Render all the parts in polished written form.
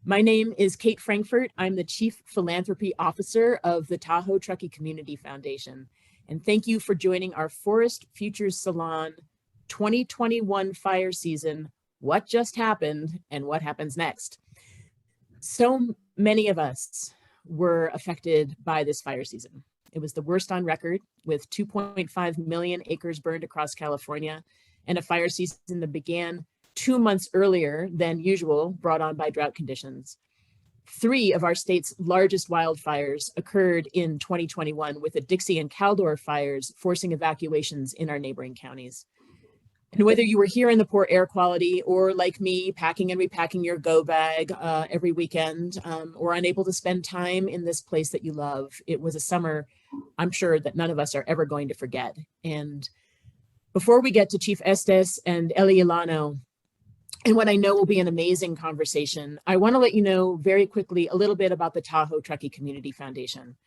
My name is Kate Frankfurt. I'm the Chief Philanthropy Officer of the Tahoe Truckee Community Foundation. And thank you for joining our Forest Futures Salon 2021 fire season, What Just Happened and What Happens Next. So many of us were affected by this fire season. It was the worst on record, with 2.5 million acres burned across California, and a fire season that began 2 months earlier than usual, brought on by drought conditions. 3 of our state's largest wildfires occurred in 2021, with the Dixie and Caldor fires forcing evacuations in our neighboring counties. And whether you were here in the poor air quality or like me, packing and repacking your go bag every weekend, or unable to spend time in this place that you love, it was a summer I'm sure that none of us are ever going to forget. And before we get to Chief Estes and Eli Ilano, and what I know will be an amazing conversation, I want to let you know very quickly a little bit about the Tahoe Truckee Community Foundation.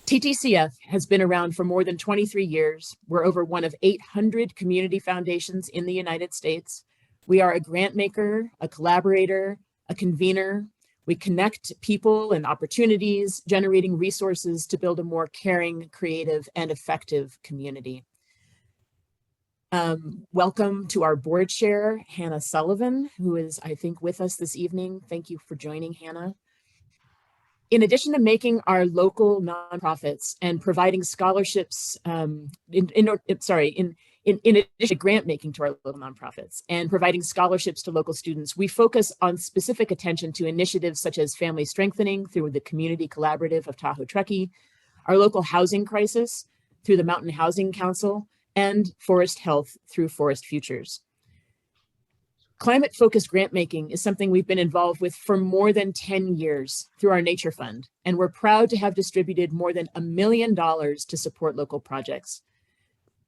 TTCF has been around for more than 23 years. We're over one of 800 community foundations in the United States. We are a grant maker, a collaborator, a convener. We connect people and opportunities, generating resources to build a more caring, creative, and effective community. Welcome to our board chair, Hannah Sullivan, who is, I think, with us this evening. Thank you for joining, Hannah. In addition to making our local nonprofits and providing scholarships, in addition to grant making to our local nonprofits and providing scholarships to local students, we focus on specific attention to initiatives such as family strengthening through the Community Collaborative of Tahoe Truckee, our local housing crisis through the Mountain Housing Council, and forest health through Forest Futures. Climate-focused grant making is something we've been involved with for more than 10 years through our Nature Fund, and we're proud to have distributed more than $1 million to support local projects.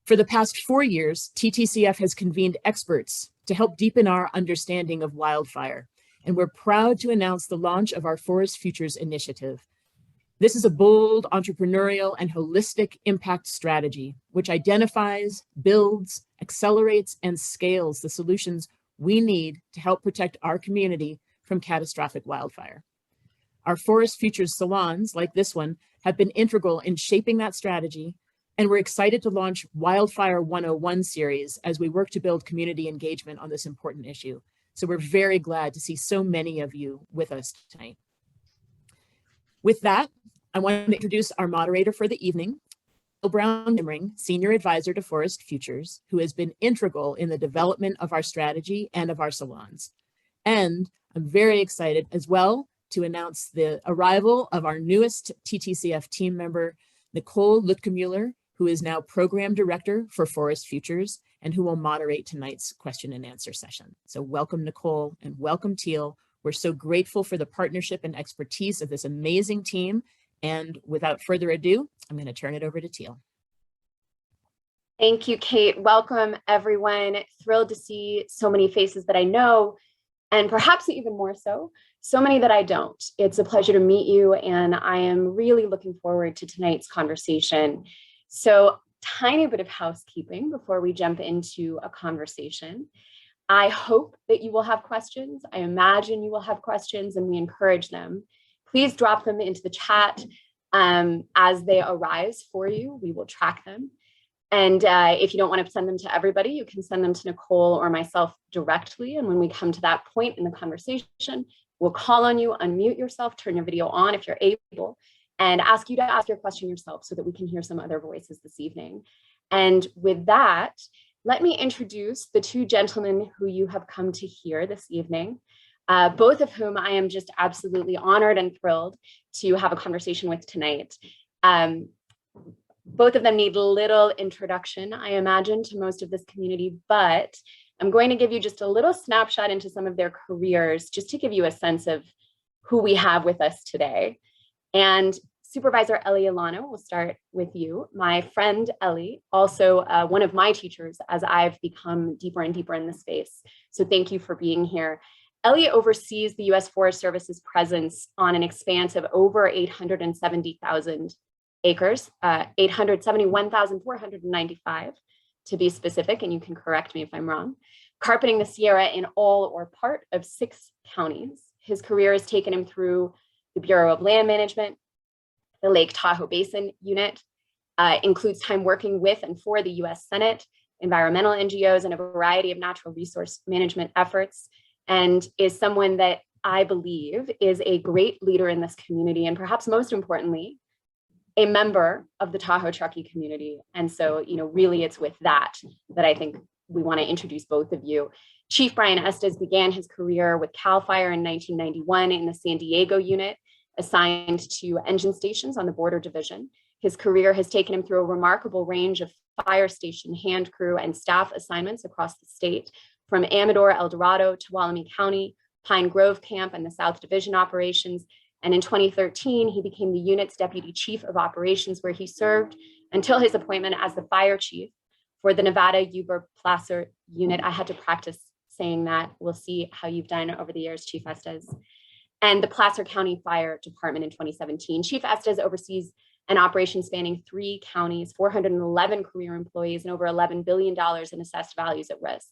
For the past 4 years, TTCF has convened experts to help deepen our understanding of wildfire, and we're proud to announce the launch of our Forest Futures initiative. This is a bold, entrepreneurial, and holistic impact strategy, which identifies, builds, accelerates, and scales the solutions we need to help protect our community from catastrophic wildfire. Our Forest Futures salons, like this one, have been integral in shaping that strategy, and we're excited to launch Wildfire 101 series as we work to build community engagement on this important issue. So we're very glad to see so many of you with us tonight. With that, I want to introduce our moderator for the evening, Bill Brown, Senior Advisor to Forest Futures, who has been integral in the development of our strategy and of our salons. And I'm very excited as well to announce the arrival of our newest TTCF team member, Nicole Lutkemuller, who is now Program Director for Forest Futures and who will moderate tonight's question and answer session. So welcome, Nicole, and welcome, Teal. We're so grateful for the partnership and expertise of this amazing team. And without further ado, I'm going to turn it over to Teal. Thank you, Kate. Welcome, everyone. Thrilled to see so many faces that I know, and perhaps even more so many that I don't. It's a pleasure to meet you, and I am really looking forward to tonight's conversation. So, tiny bit of housekeeping before we jump into a conversation. I hope that you will have questions. I imagine you will have questions, and we encourage them. Please drop them into the chat as they arise for you. We will track them. And if you don't want to send them to everybody, you can send them to Nicole or myself directly. And when we come to that point in the conversation, we'll call on you, unmute yourself, turn your video on if you're able, and ask you to ask your question yourself so that we can hear some other voices this evening. And with that, let me introduce the 2 gentlemen who you have come to hear this evening. Both of whom I am just absolutely honored and thrilled to have a conversation with tonight. Both of them need little introduction, I imagine, to most of this community, but I'm going to give you just a little snapshot into some of their careers, just to give you a sense of who we have with us today. And Supervisor Eli Ilano, we'll start with you. My friend Eli, also one of my teachers as I've become deeper and deeper in this space. So thank you for being here. Eli oversees the U.S. Forest Service's presence on an expanse of over 870,000 acres, 871,495 to be specific, and you can correct me if I'm wrong, carpeting the Sierra in all or part of 6 counties. His career has taken him through the Bureau of Land Management, the Lake Tahoe Basin Unit, includes time working with and for the US Senate, environmental NGOs, and a variety of natural resource management efforts, and is someone that I believe is a great leader in this community, and perhaps most importantly, a member of the Tahoe Truckee community. And so, really it's with that I think we want to introduce both of you. Chief Brian Estes began his career with CAL FIRE in 1991 in the San Diego unit, assigned to engine stations on the Border Division. His career has taken him through a remarkable range of fire station hand crew and staff assignments across the state, from Amador, El Dorado, to Tuolumne County, Pine Grove Camp, and the South Division operations. And in 2013, he became the unit's deputy chief of operations, where he served until his appointment as the fire chief for the Nevada Uber Placer unit. I had to practice saying that. We'll see how you've done over the years, Chief Estes. And the Placer County Fire Department in 2017. Chief Estes oversees an operation spanning 3 counties, 411 career employees, and over $11 billion in assessed values at risk.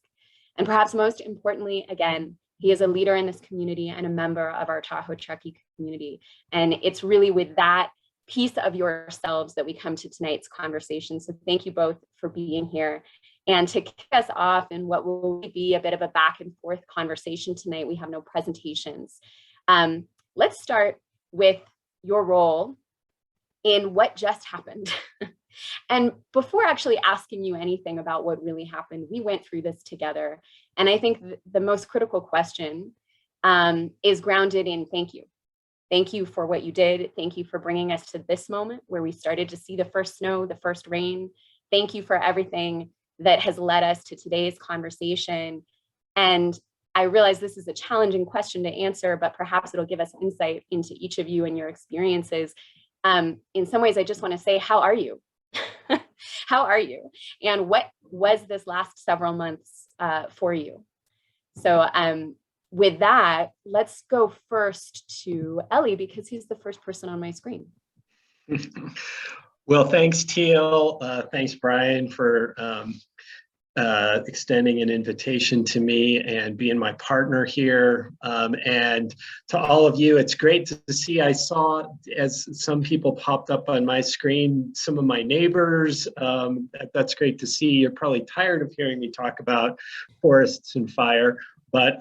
And perhaps most importantly, again, he is a leader in this community and a member of our Tahoe Truckee community. And it's really with that piece of yourselves that we come to tonight's conversation. So thank you both for being here. And to kick us off in what will be a bit of a back and forth conversation tonight, we have no presentations. Let's start with your role in what just happened. And before actually asking you anything about what really happened, we went through this together. And I think the most critical question is grounded in thank you. Thank you for what you did. Thank you for bringing us to this moment where we started to see the first snow, the first rain. Thank you for everything that has led us to today's conversation. And I realize this is a challenging question to answer, but perhaps it'll give us insight into each of you and your experiences. In some ways, I just want to say, how are you? How are you? And what was this last several months for you? So with that, let's go first to Eli, because he's the first person on my screen. Well, thanks, Teal. Thanks, Brian, for extending an invitation to me and being my partner here. And to all of you, it's great to see. I saw, as some people popped up on my screen, some of my neighbors. That's great to see. You're probably tired of hearing me talk about forests and fire, but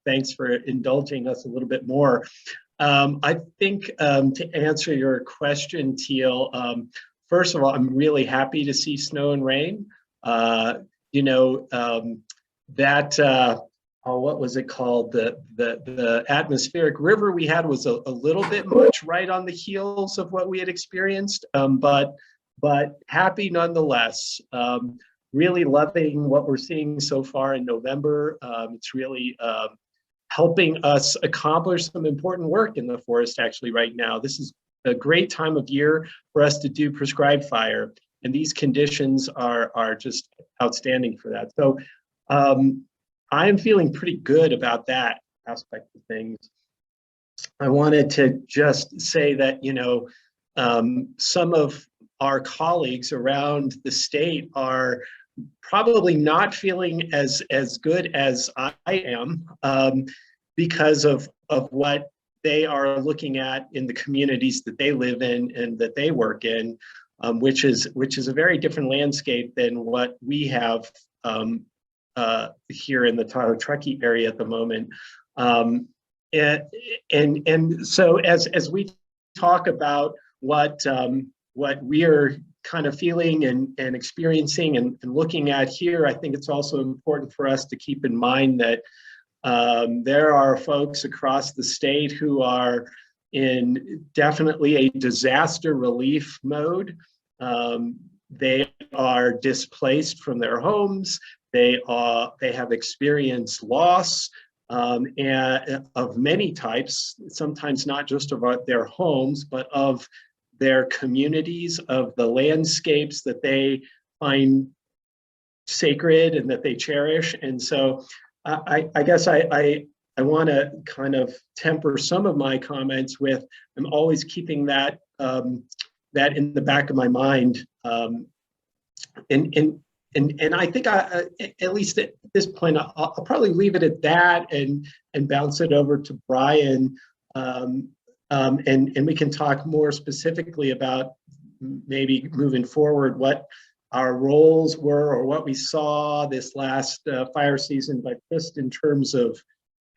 thanks for indulging us a little bit more. I think to answer your question, Teal, first of all, I'm really happy to see snow and rain. What was it called? The atmospheric river we had was a little bit much right on the heels of what we had experienced, but happy nonetheless. Really loving what we're seeing so far in November. It's really helping us accomplish some important work in the forest actually right now. This is a great time of year for us to do prescribed fire. And these conditions are just outstanding for that. So I'm feeling pretty good about that aspect of things. I wanted to just say that, some of our colleagues around the state are probably not feeling as good as I am because of what they are looking at in the communities that they live in and that they work in. Which is a very different landscape than what we have here in the Tahoe Truckee area at the moment. And so as we talk about what we're kind of feeling and experiencing and looking at here, I think it's also important for us to keep in mind that there are folks across the state who are in definitely a disaster relief mode. They are displaced from their homes. They have experienced loss and of many types, sometimes not just of their homes, but of their communities, of the landscapes that they find sacred and that they cherish. And so I guess I want to kind of temper some of my comments with, I'm always keeping that that in the back of my mind. And and I think at least at this point, I'll probably leave it at that and bounce it over to Brian. And we can talk more specifically about maybe moving forward what our roles were or what we saw this last fire season, but just in terms of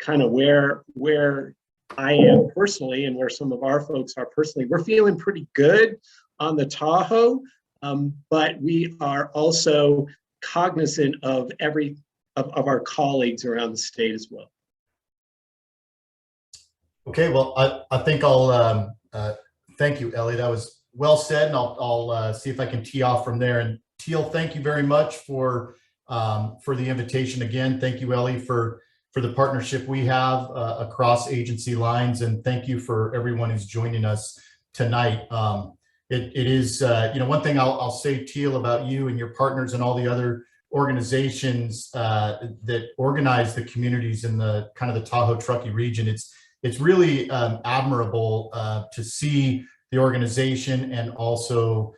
kind of where I am personally and where some of our folks are personally, we're feeling pretty good on the Tahoe, but we are also cognizant of of our colleagues around the state as well. Okay, well, I think I'll thank you, Ellie. That was well said, and I'll see if I can tee off from there. And Teal, thank you very much for the invitation again. Thank you, Ellie, for the partnership we have across agency lines, and thank you for everyone who's joining us tonight. It is, one thing I'll say, Teal, about you and your partners and all the other organizations that organize the communities in the kind of the Tahoe Truckee region. It's really admirable to see the organization and also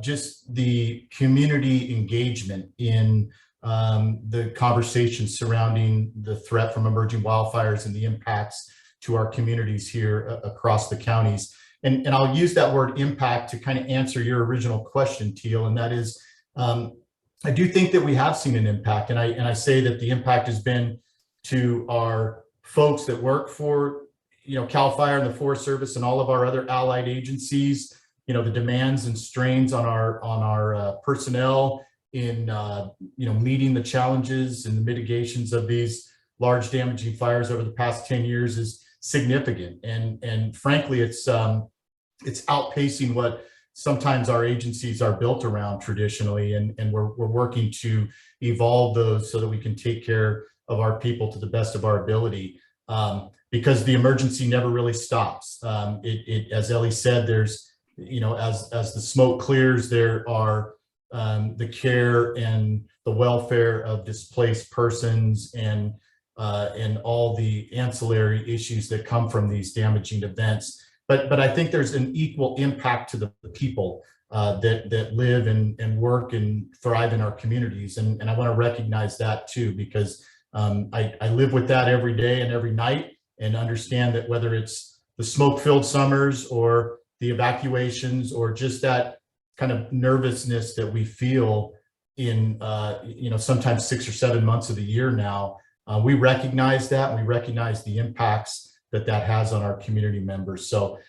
just the community engagement in the conversations surrounding the threat from emerging wildfires and the impacts to our communities here across the counties. And I'll use that word impact to kind of answer your original question, Teal, and that is, I do think that we have seen an impact, and I say that the impact has been to our folks that work for, CAL FIRE and the Forest Service and all of our other allied agencies. The demands and strains on our personnel in meeting the challenges and the mitigations of these large damaging fires over the past 10 years is significant, and frankly, it's outpacing what sometimes our agencies are built around traditionally, and we're working to evolve those so that we can take care of our people to the best of our ability, because the emergency never really stops. As Ellie said, there's, as the smoke clears, there are the care and the welfare of displaced persons and all the ancillary issues that come from these damaging events. But I think there's an equal impact to the people that live and work and thrive in our communities. And I want to recognize that too, because I live with that every day and every night, and understand that whether it's the smoke-filled summers or the evacuations or just that kind of nervousness that we feel in, sometimes 6 or 7 months of the year now, we recognize that, and we recognize the impacts that has on our community members. So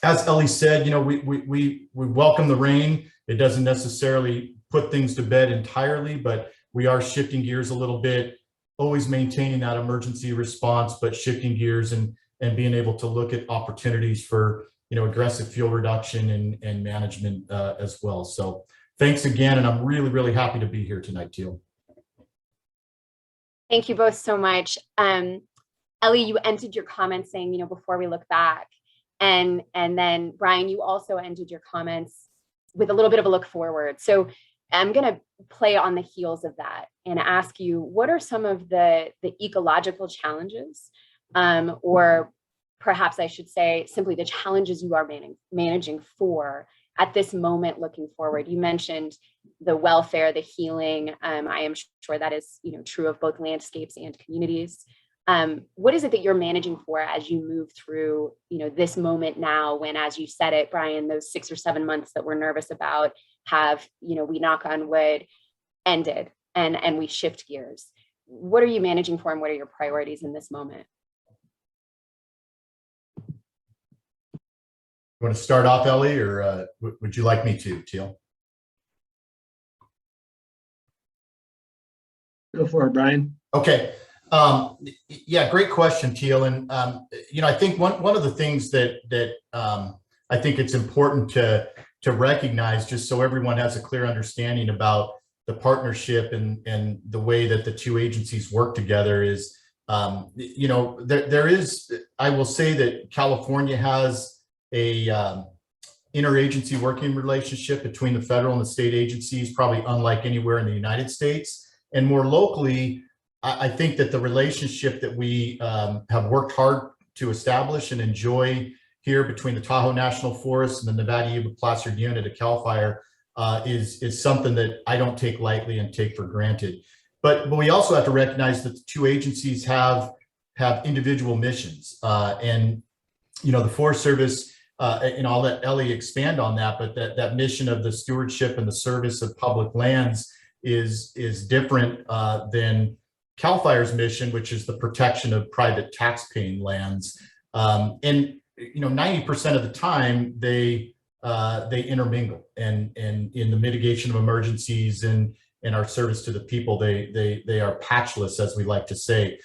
as Ellie said, we welcome the rain. It doesn't necessarily put things to bed entirely, but we are shifting gears a little bit, always maintaining that emergency response, but shifting gears and being able to look at opportunities for aggressive fuel reduction and management as well. So thanks again, and I'm really, really happy to be here tonight, Teal. Thank you both so much. Ellie, you ended your comments saying, before we look back, and then Brian, you also ended your comments with a little bit of a look forward. So I'm going to play on the heels of that and ask you, what are some of the ecological challenges, or perhaps I should say simply the challenges you are managing for at this moment looking forward? You mentioned the welfare, the healing. I am sure that is true of both landscapes and communities. What is it that you're managing for as you move through this moment now, when, as you said it, Brian, those 6 or 7 months that we're nervous about have, we knock on wood, ended, and we shift gears? What are you managing for, and what are your priorities in this moment? You want to start off, Ellie, or would you like me to, Teal? Go for it, Brian. Okay. Yeah, great question, Teal. And I think one of the things that I think it's important to recognize, just so everyone has a clear understanding about the partnership and the way that the two agencies work together, is there is, I will say that California has a interagency working relationship between the federal and the state agencies, probably unlike anywhere in the United States. And more locally, I think that the relationship that we have worked hard to establish and enjoy here between the Tahoe National Forest and the Nevada Yuba Placer Unit at CAL FIRE is something that I don't take lightly and take for granted. But we also have to recognize that the two agencies have individual missions, and the Forest Service. I'll let Ellie expand on that, but that mission of the stewardship and the service of public lands is different than CAL FIRE's mission, which is the protection of private tax-paying lands. And 90% of the time they intermingle, and in the mitigation of emergencies and in our service to the people, they are patchless, as we like to say.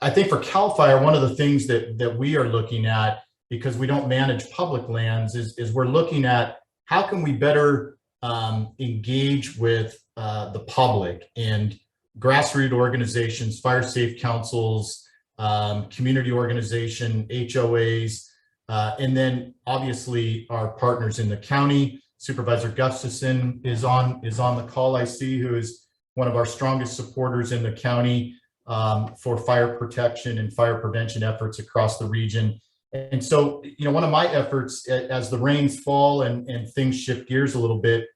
I think for CAL FIRE, one of the things that we are looking at, because we don't manage public lands, is we're looking at how can we better engage with the public and grassroots organizations, fire safe councils, community organization, HOAs, and then obviously our partners in the county. Supervisor Gustafson is on the call, I see, who is one of our strongest supporters in the county for fire protection and fire prevention efforts across the region. And so, one of my efforts as the rains fall and things shift gears a little bit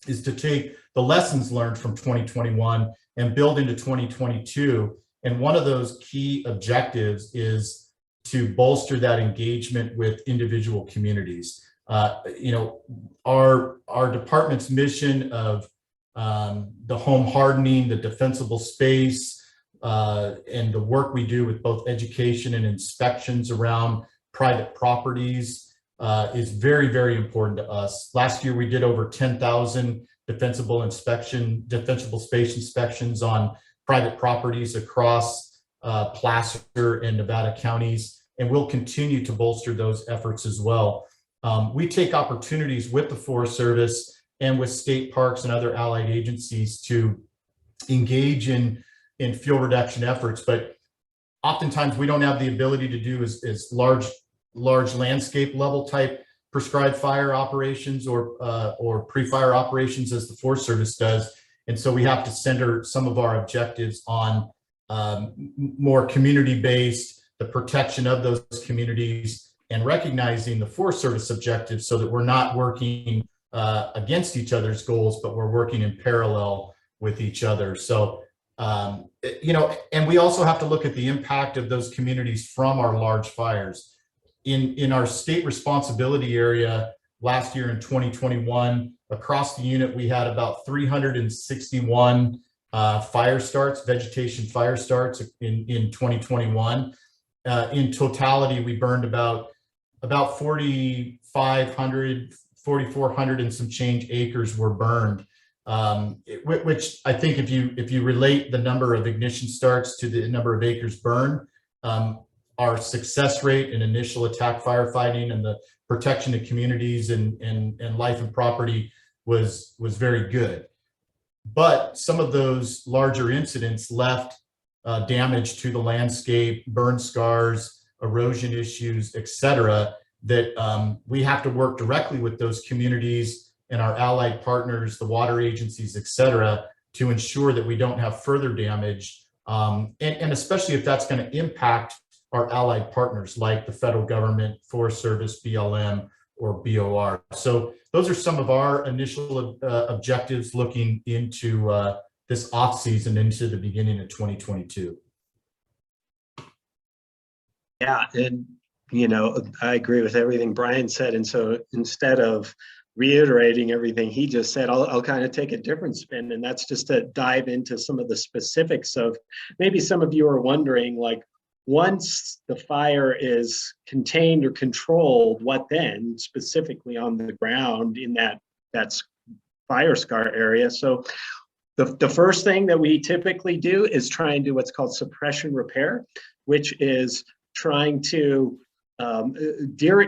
is to take the lessons learned from 2021 and build into 2022. And one of those key objectives is to bolster that engagement with individual communities. Our department's mission of the home hardening, the defensible space, and the work we do with both education and inspections around private properties is very, very important to us. Last year, we did over 10,000 defensible space inspections on private properties across Placer and Nevada counties, and we'll continue to bolster those efforts as well. We take opportunities with the Forest Service and with state parks and other allied agencies to engage in fuel reduction efforts, but oftentimes we don't have the ability to do as large landscape level type prescribed fire operations or pre-fire operations as the Forest Service does. And so we have to center some of our objectives on more community-based, the protection of those communities, and recognizing the Forest Service objectives so that we're not working against each other's goals, but we're working in parallel with each other. So, and we also have to look at the impact of those communities from our large fires. In our state responsibility area last year in 2021, across the unit, we had about 361 vegetation fire starts in 2021. In totality, we burned about 4,500, 4,400 and some change acres were burned, which I think if you relate the number of ignition starts to the number of acres burned, our success rate in initial attack firefighting and the protection of communities and life and property was very good. But some of those larger incidents left damage to the landscape, burn scars, erosion issues, etc., that we have to work directly with those communities and our allied partners, the water agencies, etc., to ensure that we don't have further damage, and especially if that's going to impact our allied partners like the federal government, Forest Service, BLM, or BOR. So those are some of our initial objectives looking into this off season into the beginning of 2022. Yeah, and I agree with everything Brian said. And so instead of reiterating everything he just said, I'll kind of take a different spin, and that's just to dive into some of the specifics of maybe some of you are wondering, like, once the fire is contained or controlled, what then specifically on the ground in that fire scar area? So the first thing that we typically do is try and do what's called suppression repair, which is trying to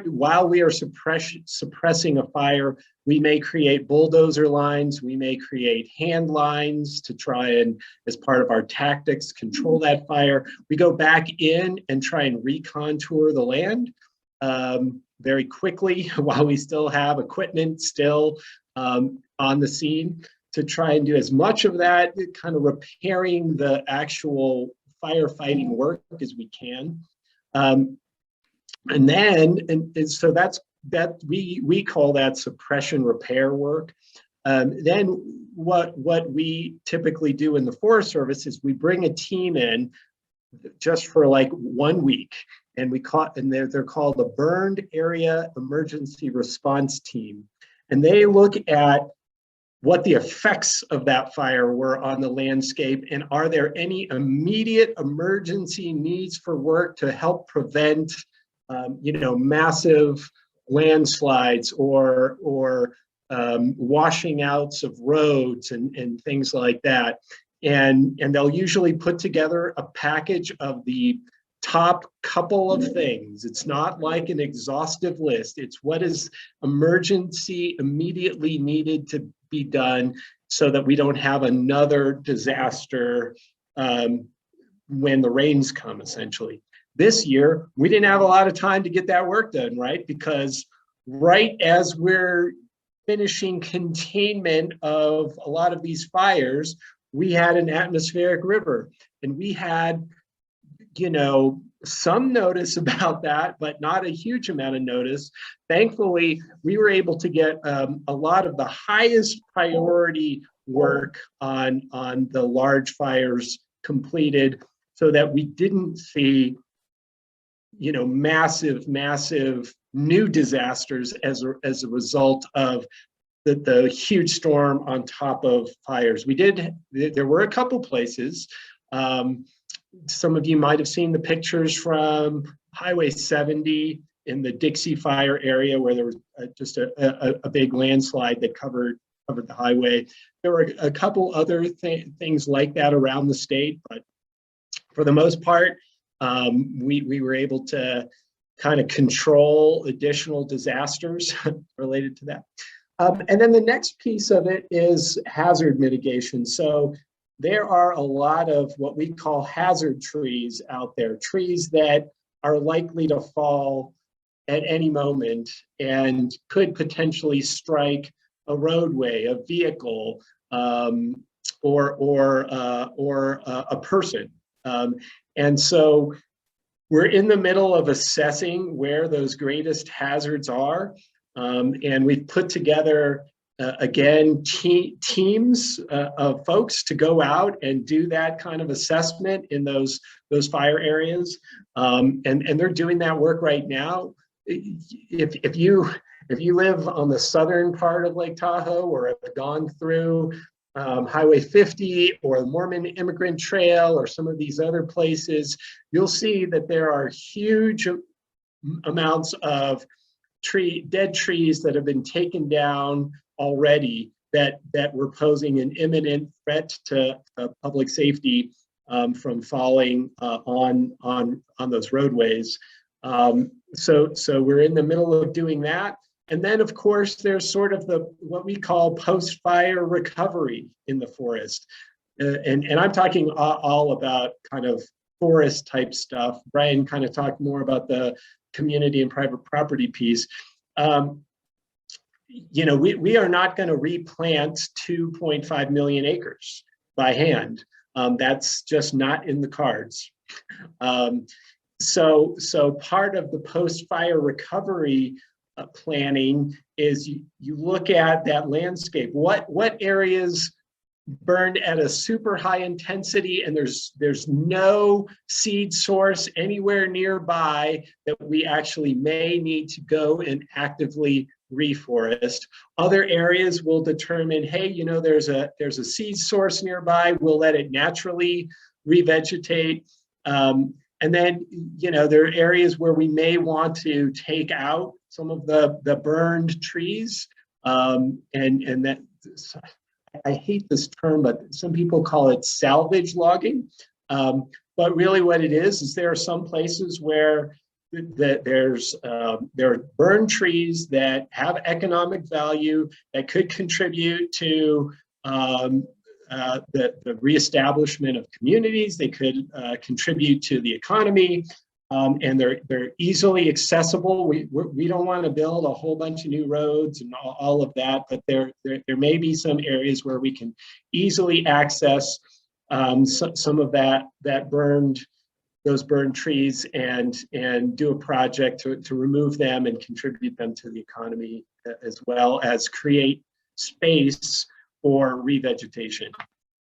while we are suppressing a fire, we may create bulldozer lines, we may create hand lines to try and, as part of our tactics, control that fire. We go back in and try and recontour the land very quickly while we still have equipment still on the scene, to try and do as much of that kind of repairing the actual firefighting work as we can. And then, so that's that we call that suppression repair work. Then what we typically do in the Forest Service is we bring a team in just for like 1 week, and they're called the Burned Area Emergency Response Team, and they look at what the effects of that fire were on the landscape, and are there any immediate emergency needs for work to help prevent, massive landslides or washing outs of roads and things like that. And they'll usually put together a package of the top couple of things. It's not like an exhaustive list. It's what is emergency immediately needed to be done so that we don't have another disaster when the rains come, essentially. This year, we didn't have a lot of time to get that work done, right? Because right as we're finishing containment of a lot of these fires, we had an atmospheric river, and we had, some notice about that, but not a huge amount of notice. Thankfully, we were able to get a lot of the highest priority work on the large fires completed, so that we didn't see, massive new disasters as a result of the huge storm on top of fires. There were a couple places. Some of you might have seen the pictures from Highway 70 in the Dixie Fire area, where there was just a big landslide that covered the highway. There were a couple other things like that around the state, but for the most part, we were able to kind of control additional disasters related to that. And then the next piece of it is hazard mitigation. So there are a lot of what we call hazard trees out there, trees that are likely to fall at any moment and could potentially strike a roadway, a vehicle, or a person. And so we're in the middle of assessing where those greatest hazards are. And we've put together, again, teams of folks to go out and do that kind of assessment in those fire areas. And they're doing that work right now. If you live on the southern part of Lake Tahoe, or have gone through Highway 50 or the Mormon Immigrant Trail or some of these other places, you'll see that there are huge amounts of dead trees that have been taken down already that were posing an imminent threat to public safety from falling on those roadways. So we're in the middle of doing that. And then, of course, there's sort of what we call post-fire recovery in the forest. And I'm talking all about kind of forest type stuff. Brian kind of talked more about the community and private property piece. We are not going to replant 2.5 million acres by hand. That's just not in the cards. So part of the post-fire recovery planning is you look at that landscape. What areas burned at a super high intensity and there's no seed source anywhere nearby that we actually may need to go and actively reforest. Other areas will determine, hey, there's a seed source nearby, we'll let it naturally revegetate. And then, there are areas where we may want to take out some of the burned trees. And that, I hate this term, but some people call it salvage logging. But really what it is there are some places where there are burned trees that have economic value that could contribute to the reestablishment of communities. They could contribute to the economy, and they're easily accessible. We don't want to build a whole bunch of new roads and all of that, but there may be some areas where we can easily access some of those burned trees and do a project to remove them and contribute them to the economy, as well as create space for revegetation.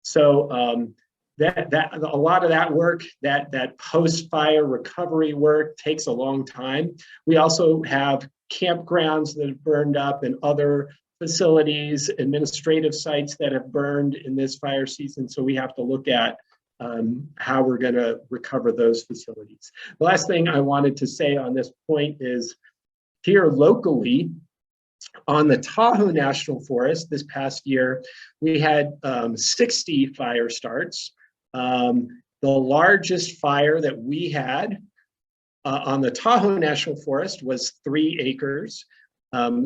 So a lot of that work, that post-fire recovery work takes a long time. We also have campgrounds that have burned up and other facilities, administrative sites that have burned in this fire season. So we have to look at how we're going to recover those facilities. The last thing I wanted to say on this point is here locally on the Tahoe National Forest this past year, we had 60 fire starts. The largest fire that we had on the Tahoe National Forest was 3 acres.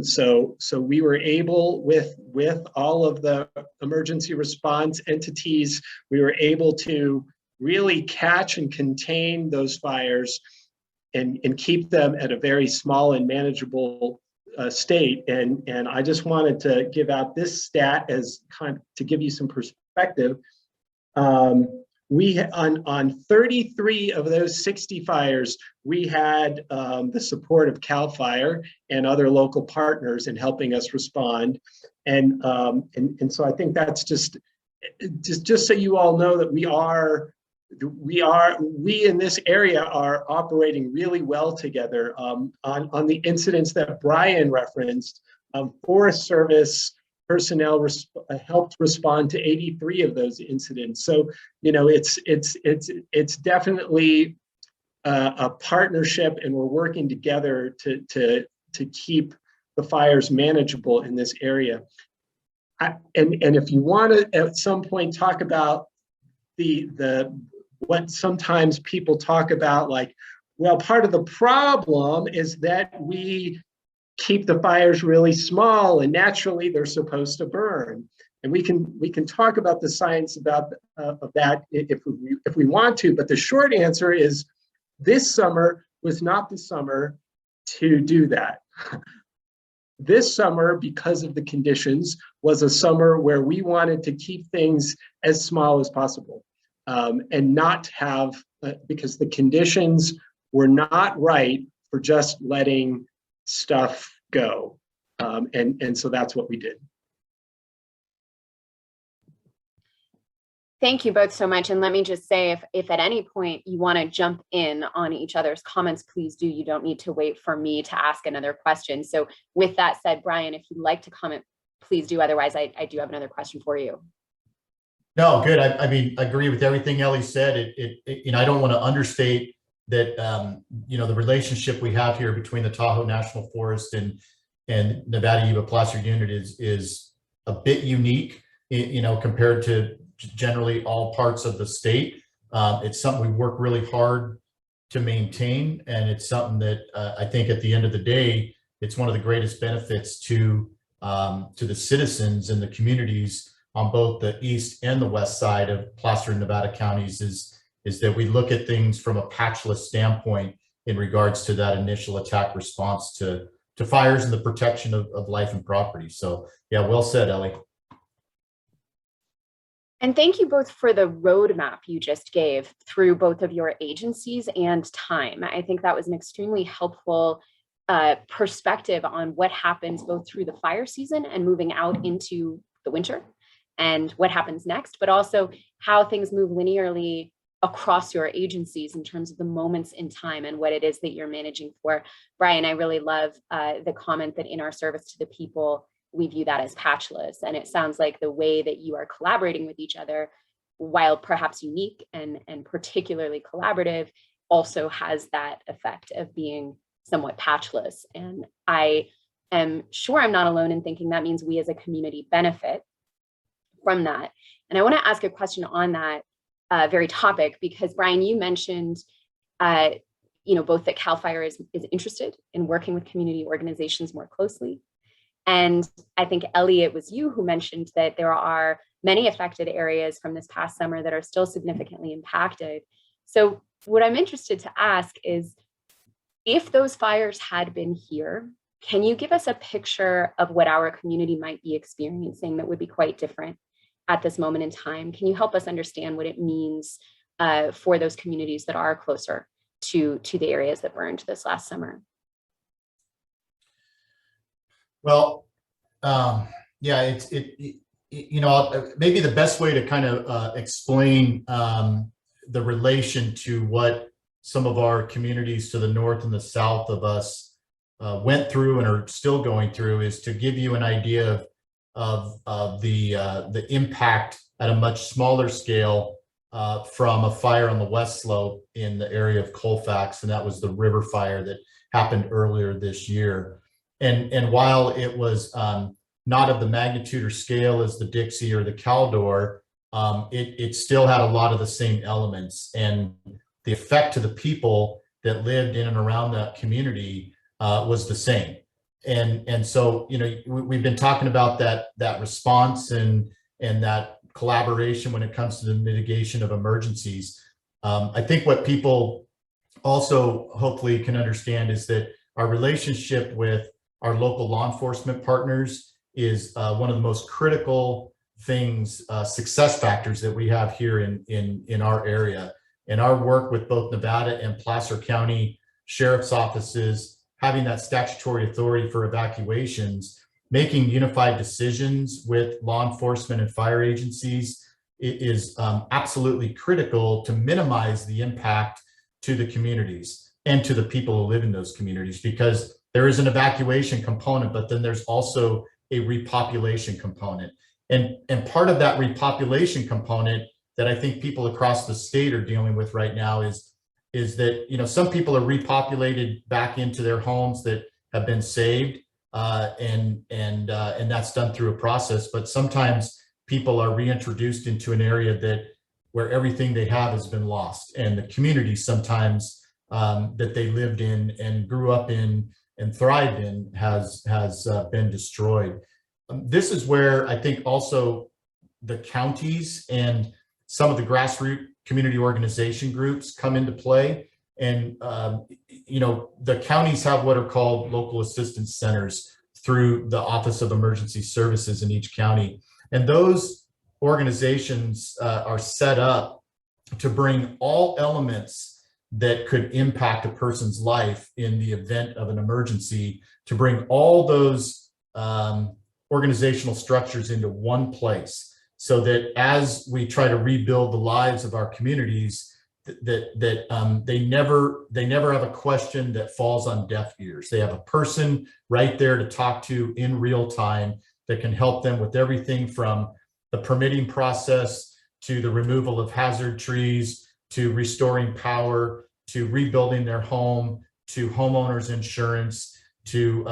So we were able, with all of the emergency response entities, we were able to really catch and contain those fires and keep them at a very small and manageable state. And I just wanted to give out this stat as kind of to give you some perspective. We on 33 of those 60 fires, we had the support of CAL FIRE and other local partners in helping us respond. And so I think that's just so you all know that we in this area are operating really well together. On the incidents that Brian referenced, Forest Service personnel helped respond to 83 of those incidents. So, you know, it's definitely a partnership, and we're working together to keep the fires manageable in this area. And if you want to at some point talk about what sometimes people talk about, like, well, part of the problem is that we keep the fires really small and naturally they're supposed to burn. And we can talk about the science about of that if we want to, but the short answer is this summer was not the summer to do that. This summer, because of the conditions, was a summer where we wanted to keep things as small as possible and not have, because the conditions were not right for just letting stuff go. And so that's what we did. Thank you both so much. And let me just say, if at any point you want to jump in on each other's comments, please do. You don't need to wait for me to ask another question. So with that said, Brian, if you'd like to comment, please do. Otherwise, I do have another question for you. No, good. I mean, I agree with everything Ellie said. You know, I don't want to understate that, you know, the relationship we have here between the Tahoe National Forest and Nevada Yuba Placer Unit is a bit unique, you know, compared to generally all parts of the state. It's something we work really hard to maintain, and it's something that I think at the end of the day, it's one of the greatest benefits to the citizens and the communities on both the east and the west side of Placer and Nevada counties is that we look at things from a patchless standpoint in regards to that initial attack response to fires and the protection of life and property. So yeah, well said, Ellie. And thank you both for the roadmap you just gave through both of your agencies and time. I think that was an extremely helpful perspective on what happens both through the fire season and moving out into the winter and what happens next, but also how things move linearly across your agencies in terms of the moments in time and what it is that you're managing for. Brian, I really love the comment that in our service to the people, we view that as patchless. And it sounds like the way that you are collaborating with each other, while perhaps unique and particularly collaborative, also has that effect of being somewhat patchless. And I am sure I'm not alone in thinking that means we as a community benefit from that. And I want to ask a question on that very topic, because Brian, you mentioned, you know, both that CAL FIRE is interested in working with community organizations more closely. And I think, Ellie, it was you who mentioned that there are many affected areas from this past summer that are still significantly impacted. So what I'm interested to ask is, if those fires had been here, can you give us a picture of what our community might be experiencing that would be quite different at this moment in time? Can you help us understand what it means for those communities that are closer to the areas that burned this last summer? Well, Yeah, maybe the best way to kind of explain the relation to what some of our communities to the north and the south of us went through and are still going through is to give you an idea of the impact at a much smaller scale from a fire on the west slope in the area of Colfax, and that was the river fire that happened earlier this year. And while it was not of the magnitude or scale as the Dixie or the Caldor, it still had a lot of the same elements, and the effect to the people that lived in and around that community was the same. And so, we've been talking about that response and that collaboration when it comes to the mitigation of emergencies. I think what people also hopefully can understand is that our relationship with our local law enforcement partners is one of the most critical things, success factors that we have here in our area. And our work with both Nevada and Placer County Sheriff's offices, having that statutory authority for evacuations, making unified decisions with law enforcement and fire agencies is absolutely critical to minimize the impact to the communities and to the people who live in those communities, because there is an evacuation component, but then there's also a repopulation component. And part of that repopulation component that I think people across the state are dealing with right now is that, some people are repopulated back into their homes that have been saved, and that's done through a process. But sometimes people are reintroduced into an area where everything they have has been lost, and the community sometimes that they lived in and grew up in and thrived in has been destroyed. This is where I think also the counties and some of the grassroots community organization groups come into play. And, the counties have what are called local assistance centers through the Office of Emergency Services in each county. And those organizations are set up to bring all elements that could impact a person's life in the event of an emergency, to bring all those organizational structures into one place, so that as we try to rebuild the lives of our communities, that they never have a question that falls on deaf ears. They have a person right there to talk to in real time that can help them with everything from the permitting process to the removal of hazard trees, to restoring power, to rebuilding their home, to homeowners insurance, to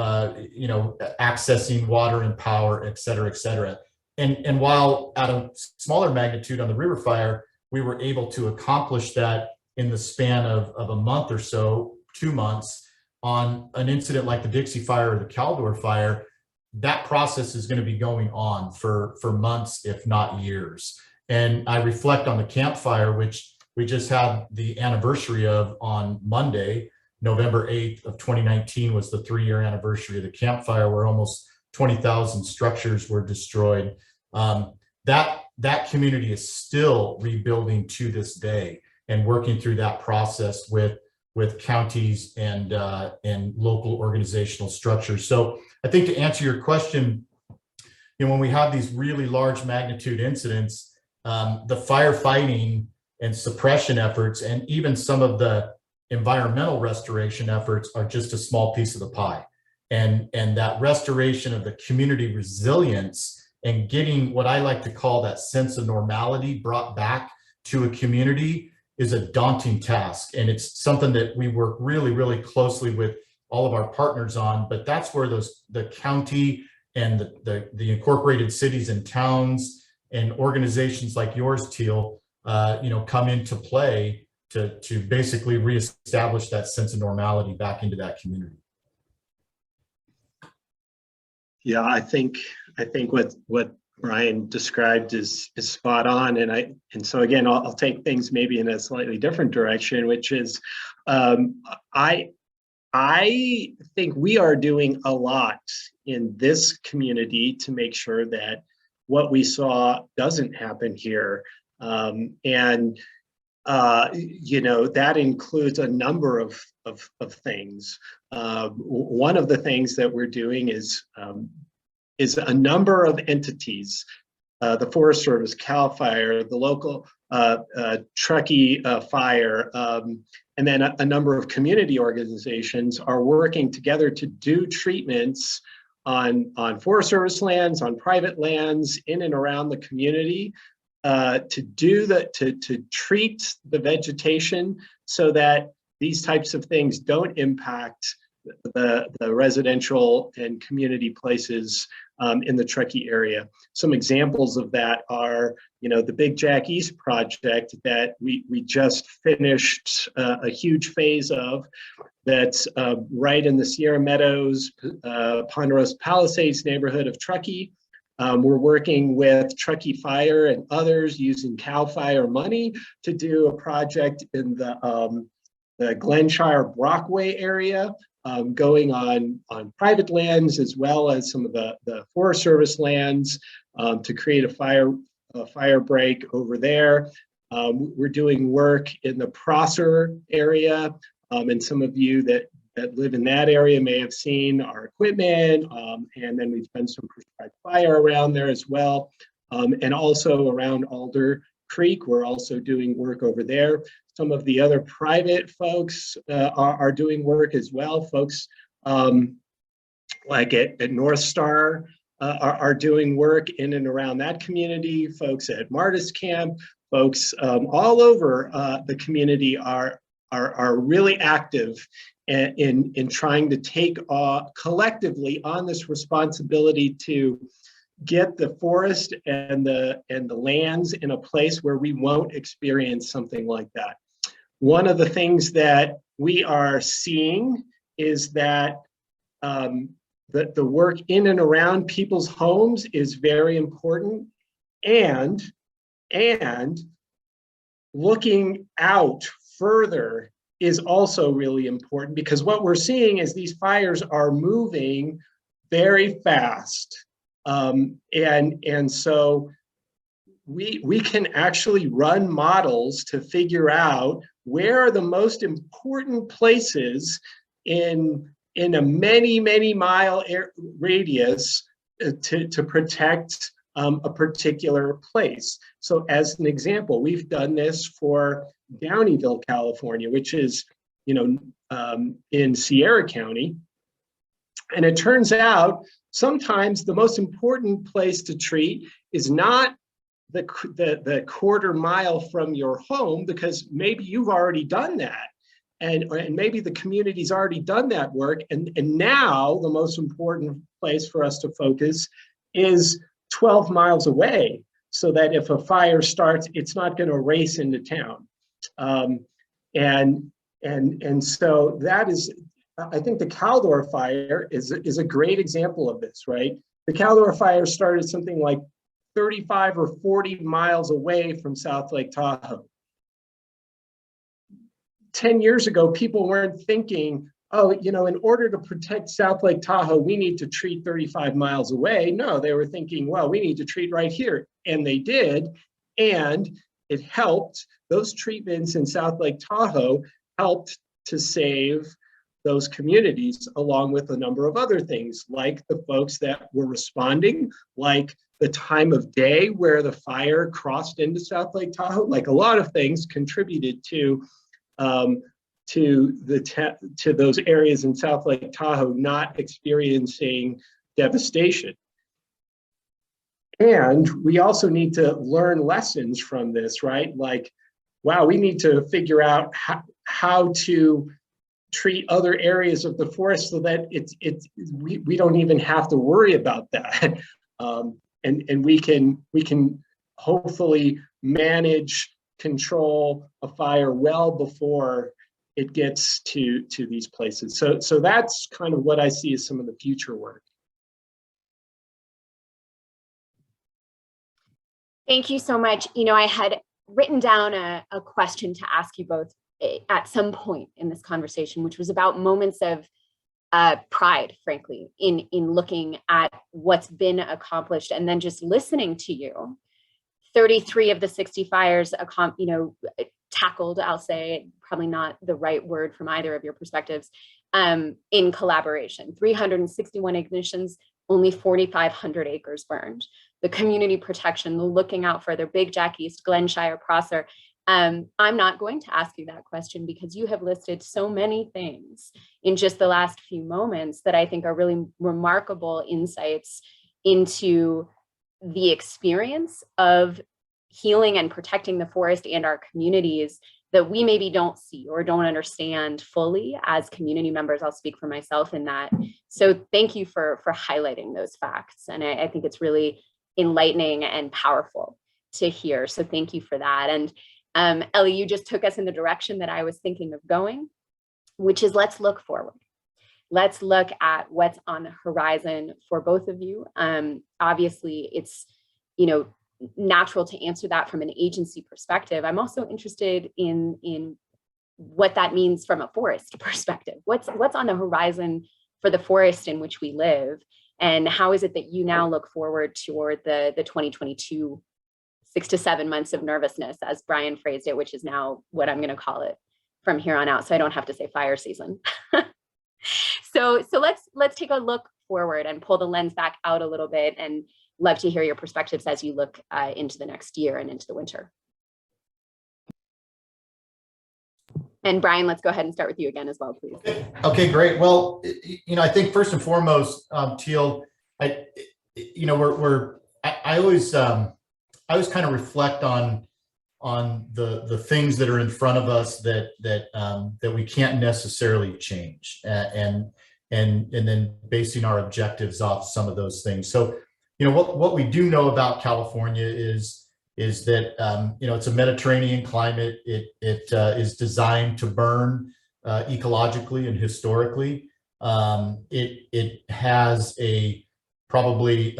accessing water and power, et cetera, et cetera. And while at a smaller magnitude on the river fire, we were able to accomplish that in the span of a month or so, 2 months. On an incident like the Dixie Fire or the Caldor Fire, that process is going to be going on for months, if not years. And I reflect on the Camp Fire, which we just had the anniversary of on Monday. November 8th of 2019 was the 3-year anniversary of the Camp Fire, where almost 20,000 structures were destroyed. That community is still rebuilding to this day and working through that process with counties and local organizational structures. So I think to answer your question, when we have these really large magnitude incidents, the firefighting and suppression efforts and even some of the environmental restoration efforts are just a small piece of the pie. And that restoration of the community resilience and getting what I like to call that sense of normality brought back to a community is a daunting task. And it's something that we work really, really closely with all of our partners on. But that's where the county and the incorporated cities and towns and organizations like yours, Teal, come into play to basically reestablish that sense of normality back into that community. Yeah, I think what Brian described is spot on, and so again, I'll take things maybe in a slightly different direction, which is I think we are doing a lot in this community to make sure that what we saw doesn't happen here, and that includes a number of things. One of the things that we're doing is is a number of entities, the Forest Service, CAL FIRE, the local Truckee Fire, and then a number of community organizations are working together to do treatments on Forest Service lands, on private lands, in and around the community, to treat the vegetation so that these types of things don't impact the residential and community places in the Truckee area. Some examples of that are, the Big Jack East project that we just finished a huge phase of, that's right in the Sierra Meadows, Ponderosa Palisades neighborhood of Truckee. We're working with Truckee Fire and others using CAL FIRE money to do a project in the Glenshire Brockway area, going on private lands as well as some of the Forest Service lands, to create a fire break over there. We're doing work in the Prosser area, and some of you that live in that area may have seen our equipment, and then we've done some prescribed fire around there as well, and also around Alder Creek. We're also doing work over there. Some of the other private folks are doing work as well. Folks like at North Star are doing work in and around that community. Folks at Martis Camp, folks all over the community are really active in trying to take collectively on this responsibility to get the forest and the lands in a place where we won't experience something like that. One of the things that we are seeing is that the work in and around people's homes is very important, and looking out further is also really important, because what we're seeing is these fires are moving very fast. And so we can actually run models to figure out where are the most important places in a many mile radius to protect a particular place. So as an example, we've done this for Downeyville, California, which is, in Sierra County. And it turns out sometimes the most important place to treat is not the quarter mile from your home, because maybe you've already done that. And maybe the community's already done that work. And now the most important place for us to focus is 12 miles away, so that if a fire starts, it's not going to race into town. And so that is, I think the Caldor fire is a great example of this, right? The Caldor fire started something like 35 or 40 miles away from South Lake Tahoe. 10 years ago, people weren't thinking, oh, in order to protect South Lake Tahoe, we need to treat 35 miles away. No, they were thinking, well, we need to treat right here. And they did. And it helped. Those treatments in South Lake Tahoe helped to save those communities, along with a number of other things, like the folks that were responding, like the time of day where the fire crossed into South Lake Tahoe. Like, a lot of things contributed to those areas in South Lake Tahoe not experiencing devastation. And we also need to learn lessons from this, right? Like, wow, we need to figure out how to treat other areas of the forest so that we don't even have to worry about that. And we can hopefully manage, control a fire well before it gets to these places. So that's kind of what I see as some of the future work. Thank you so much. I had written down a question to ask you both at some point in this conversation, which was about moments of pride, frankly, in looking at what's been accomplished, and then just listening to you. 33 of the 60 fires, tackled, I'll say, probably not the right word from either of your perspectives, in collaboration. 361 ignitions, only 4,500 acres burned. The community protection, the looking out for their Big Jack East, Glenshire, Prosser. I'm not going to ask you that question because you have listed so many things in just the last few moments that I think are really remarkable insights into the experience of healing and protecting the forest and our communities that we maybe don't see or don't understand fully as community members. I'll speak for myself in that. So thank you for highlighting those facts. And I think it's really enlightening and powerful to hear. So thank you for that. And Ellie, you just took us in the direction that I was thinking of going, which is let's look forward. Let's look at what's on the horizon for both of you. Obviously, it's, natural to answer that from an agency perspective. I'm also interested in what that means from a forest perspective. What's on the horizon for the forest in which we live, and how is it that you now look forward toward the 2022 6 to 7 months of nervousness, as Brian phrased it, which is now what I'm going to call it from here on out, so I don't have to say fire season. So let's take a look forward and pull the lens back out a little bit, and love to hear your perspectives as you look into the next year and into the winter. And Brian, let's go ahead and start with you again as well, please. Okay, great. Well, I think first and foremost, Teal, I always kind of reflect on the things that are in front of us that we can't necessarily change, and then basing our objectives off some of those things. So, what we do know about California is that it's a Mediterranean climate. It is designed to burn ecologically and historically. It has a probably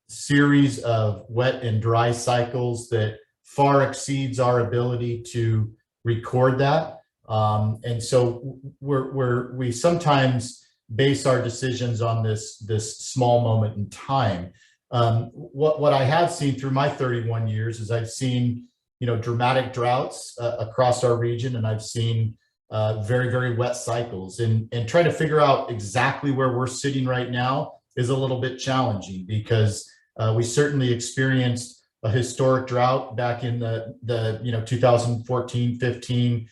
series of wet and dry cycles that far exceeds our ability to record that. And so we sometimes base our decisions on this small moment in time. What I have seen through my 31 years is I've seen, dramatic droughts across our region, and I've seen very, very wet cycles, and trying to figure out exactly where we're sitting right now is a little bit challenging, because we certainly experienced a historic drought back in the 2014, 15,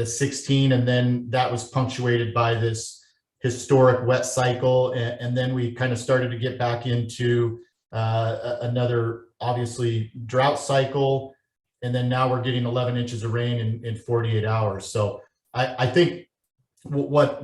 16, and then that was punctuated by this historic wet cycle, and then we kind of started to get back into another obviously drought cycle, and then now we're getting 11 inches of rain in 48 hours. So I think what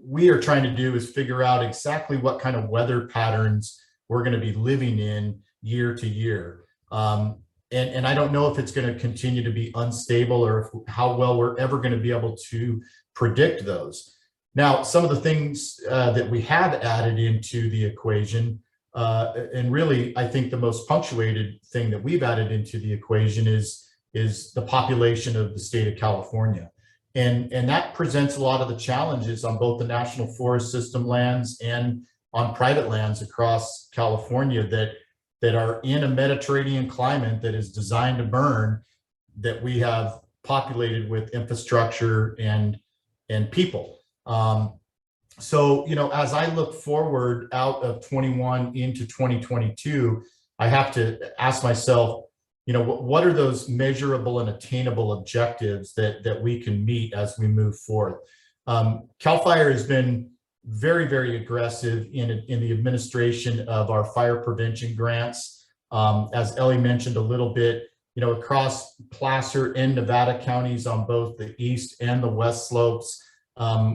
we are trying to do is figure out exactly what kind of weather patterns we're going to be living in year to year. And I don't know if it's going to continue to be unstable, or how well we're ever going to be able to predict those. Now, some of the things that we have added into the equation, and really, I think the most punctuated thing that we've added into the equation is the population of the state of California. And that presents a lot of the challenges on both the National Forest System lands and on private lands across California that are in a Mediterranean climate that is designed to burn, that we have populated with infrastructure and people. So, as I look forward out of 21 into 2022, I have to ask myself, what are those measurable and attainable objectives that we can meet as we move forward? CAL FIRE has been very, very aggressive in the administration of our fire prevention grants. As Ellie mentioned a little bit, across Placer and Nevada counties on both the east and the west slopes,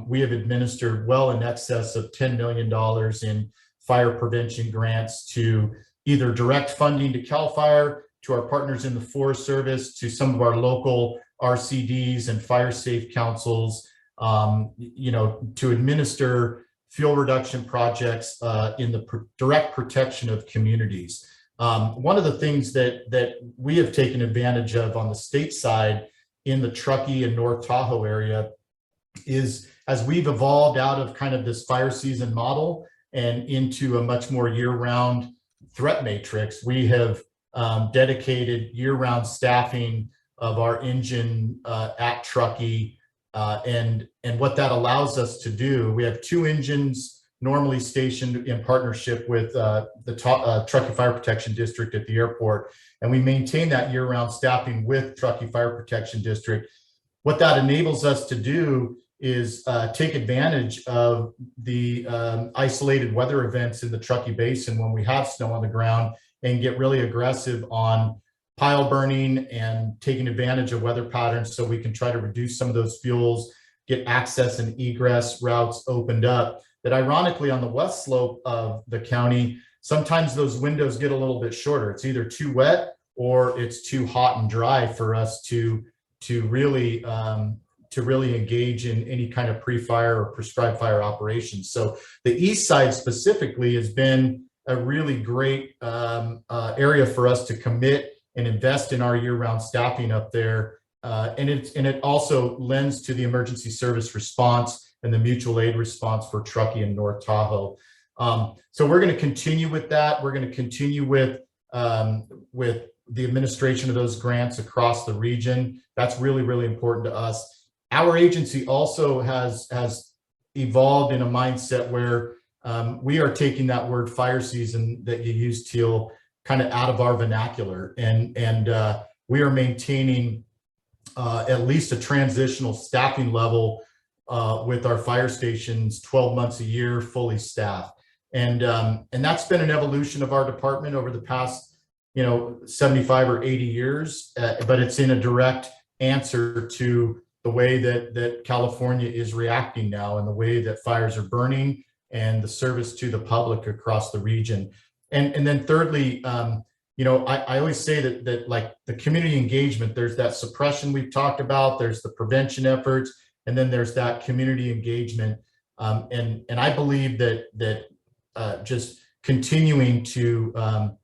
we have administered well in excess of $10 million in fire prevention grants, to either direct funding to CAL FIRE, to our partners in the Forest Service, to some of our local RCDs and fire safe councils, to administer fuel reduction projects in the direct protection of communities. One of the things that we have taken advantage of on the state side in the Truckee and North Tahoe area is, as we've evolved out of kind of this fire season model and into a much more year-round threat matrix, we have dedicated year-round staffing of our engine at Truckee, and what that allows us to do. We have 2 engines normally stationed in partnership with the Truckee Fire Protection District at the airport. And we maintain that year-round staffing with Truckee Fire Protection District. What that enables us to do is take advantage of the isolated weather events in the Truckee Basin when we have snow on the ground, and get really aggressive on pile burning and taking advantage of weather patterns so we can try to reduce some of those fuels, get access and egress routes opened up. That ironically, on the west slope of the county, sometimes those windows get a little bit shorter. It's either too wet or it's too hot and dry for us to really engage in any kind of pre-fire or prescribed fire operations. So the east side specifically has been a really great area for us to commit and invest in our year-round staffing up there. And it also lends to the emergency service response and the mutual aid response for Truckee and North Tahoe. So we're going to continue with that. We're going to continue with the administration of those grants across the region. That's really, really important to us. Our agency also has evolved in a mindset where we are taking that word fire season that you used, Teal, kind of out of our vernacular. And we are maintaining at least a transitional staffing level with our fire stations 12 months a year, fully staffed. And that's been an evolution of our department over the past 75 or 80 years, but it's in a direct answer to the way that California is reacting now, and the way that fires are burning, and the service to the public across the region. And then thirdly, I always say that like the community engagement, there's that suppression we've talked about, there's the prevention efforts, and then there's that community engagement. And I believe that just continuing to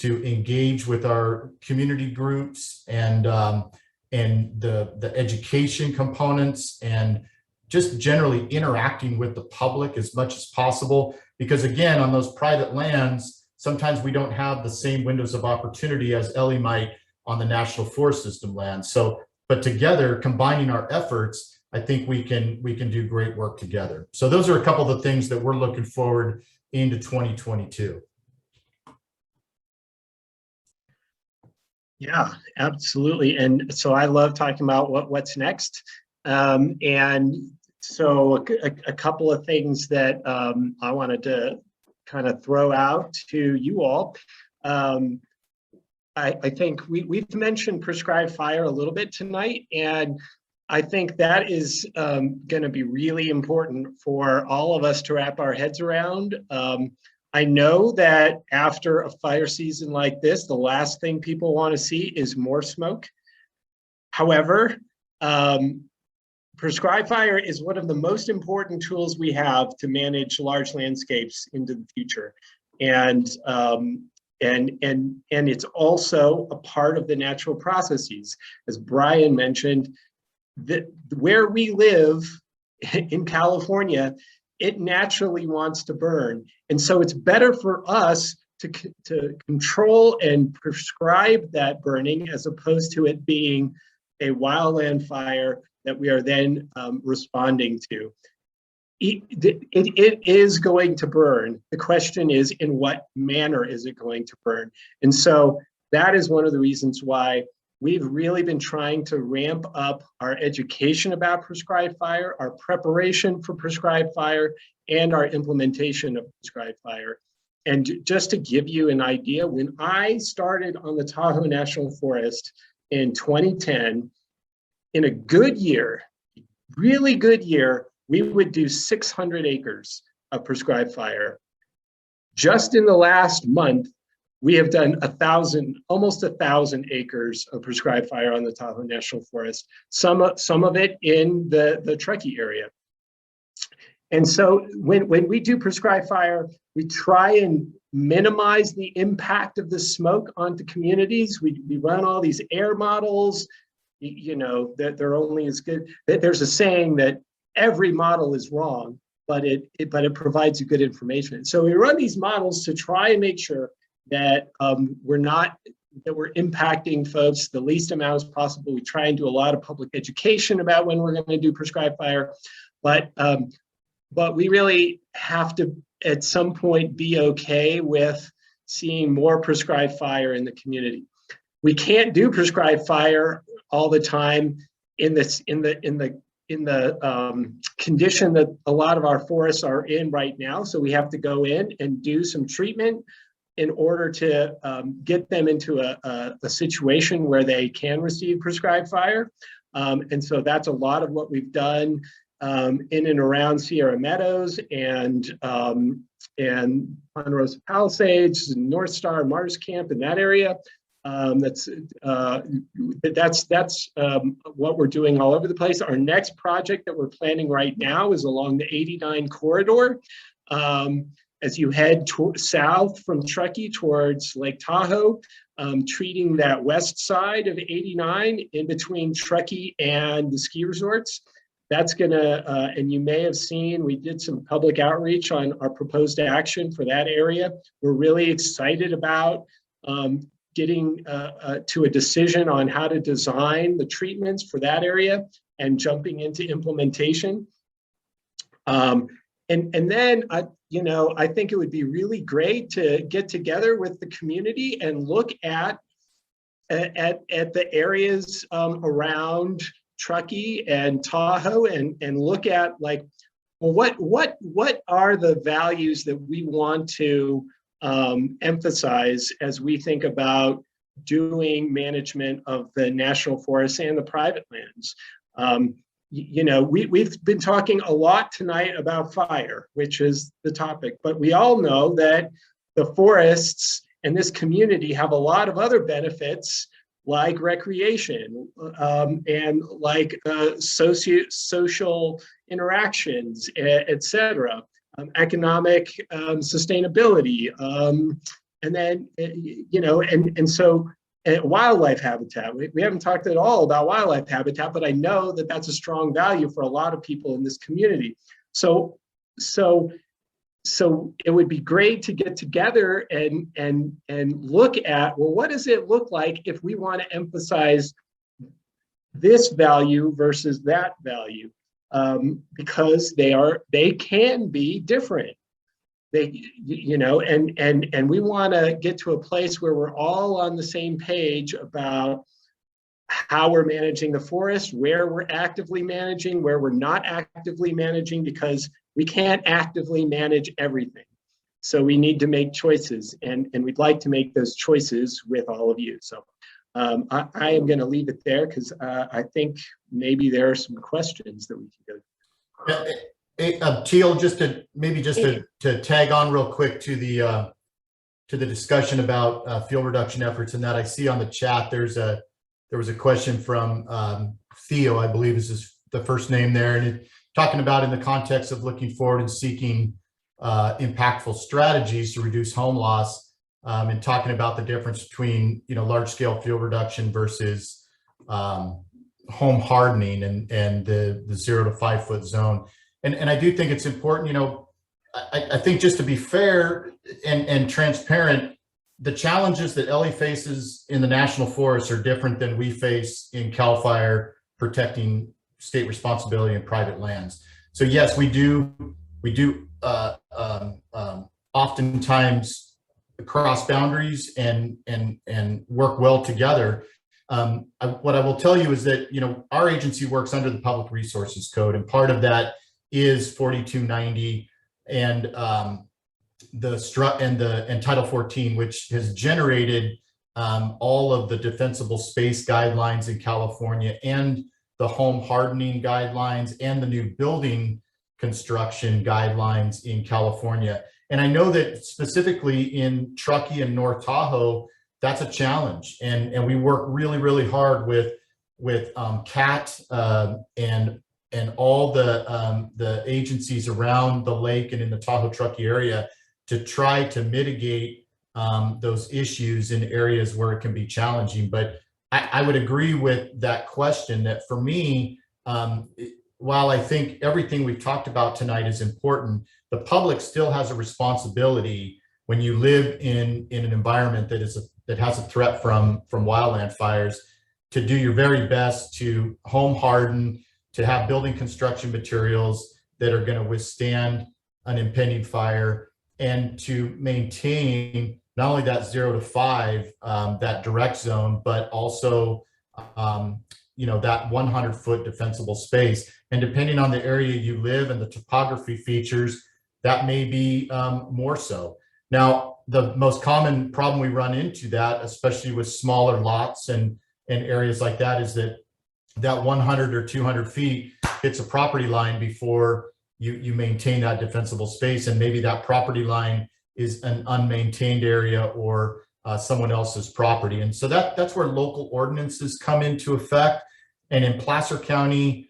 engage with our community groups and the education components, and just generally interacting with the public as much as possible. Because again, on those private lands, sometimes we don't have the same windows of opportunity as Ellie might on the National Forest System land. So, but together, combining our efforts, I think we can do great work together. So those are a couple of the things that we're looking forward into 2022. Yeah, absolutely. And so I love talking about what's next. And so a couple of things that I wanted to kind of throw out to you all. I think we've mentioned prescribed fire a little bit tonight, and I think that is going to be really important for all of us to wrap our heads around. I know that after a fire season like this, the last thing people want to see is more smoke. However, prescribed fire is one of the most important tools we have to manage large landscapes into the future. And it's also a part of the natural processes. As Brian mentioned, that where we live in California, it naturally wants to burn. And so it's better for us to control and prescribe that burning, as opposed to it being a wildland fire that we are then responding to. It is going to burn. The question is, in what manner is it going to burn? And so that is one of the reasons why we've really been trying to ramp up our education about prescribed fire, our preparation for prescribed fire, and our implementation of prescribed fire. And just to give you an idea, when I started on the Tahoe National Forest in 2010, in a good year, really good year, we would do 600 acres of prescribed fire. Just in the last month, we have done almost 1,000 acres of prescribed fire on the Tahoe National Forest, some of it in the Truckee area. And so when we do prescribed fire, we try and minimize the impact of the smoke onto communities. We run all these air models, that they're only as good. There's a saying that every model is wrong, but it provides you good information. So we run these models to try and make sure that we're impacting folks the least amount as possible. We try and do a lot of public education about when we're going to do prescribed fire, but but we really have to at some point be okay with seeing more prescribed fire in the community. We can't do prescribed fire all the time in the condition that a lot of our forests are in right now. So we have to go in and do some treatment in order to get them into a situation where they can receive prescribed fire. And so that's a lot of what we've done in and around Sierra Meadows and Ponderosa Palisades, North Star, Mars Camp, in that area. That's what we're doing all over the place. Our next project that we're planning right now is along the 89 corridor. As you head south from Truckee towards Lake Tahoe, treating that west side of 89 in between Truckee and the ski resorts. That's gonna, and you may have seen, we did some public outreach on our proposed action for that area. We're really excited about getting to a decision on how to design the treatments for that area and jumping into implementation. And then I think it would be really great to get together with the community and look at the areas around Truckee and Tahoe and look at, like, well, what are the values that we want to emphasize as we think about doing management of the national forests and the private lands. We've been talking a lot tonight about fire, which is the topic, but we all know that the forests and this community have a lot of other benefits, like recreation and like social interactions, et cetera. Economic sustainability, and then so wildlife habitat. We haven't talked at all about wildlife habitat, but I know that that's a strong value for a lot of people in this community. So it would be great to get together and look at, well, what does it look like if we want to emphasize this value versus that value? Because they can be different. And we want to get to a place where we're all on the same page about how we're managing the forest, where we're actively managing, where we're not actively managing, because we can't actively manage everything. So we need to make choices, and we'd like to make those choices with all of you. So I am going to leave it there because I think maybe there are some questions that we can go. Hey, Teal, just to tag on real quick to the discussion about fuel reduction efforts, and that I see on the chat there was a question from Theo, I believe is the first name there, and talking about in the context of looking forward and seeking impactful strategies to reduce home loss. And talking about the difference between large scale fuel reduction versus home hardening and the 0 to 5 foot zone. And I do think it's important, I think, just to be fair and transparent, the challenges that Ellie faces in the national forest are different than we face in CAL FIRE protecting state responsibility and private lands. So yes, we do oftentimes cross boundaries and work well together. What I will tell you is that our agency works under the Public Resources Code, and part of that is 4290 and Title 14, which has generated all of the defensible space guidelines in California and the home hardening guidelines and the new building construction guidelines in California. And I know that specifically in Truckee and North Tahoe, that's a challenge. And we work really, really hard with CAT and all the agencies around the lake and in the Tahoe Truckee area to try to mitigate those issues in areas where it can be challenging. But I would agree with that question that for me, while I think everything we've talked about tonight is important, the public still has a responsibility when you live in an environment that has a threat from wildland fires to do your very best to home harden, to have building construction materials that are going to withstand an impending fire, and to maintain not only that 0 to 5, that direct zone, but also that 100-foot defensible space. And depending on the area you live and the topography features, that may be more so. Now, the most common problem we run into that, especially with smaller lots and areas like that, is that 100 or 200 feet hits a property line before you maintain that defensible space. And maybe that property line is an unmaintained area or someone else's property. And so that's where local ordinances come into effect. And in Placer County,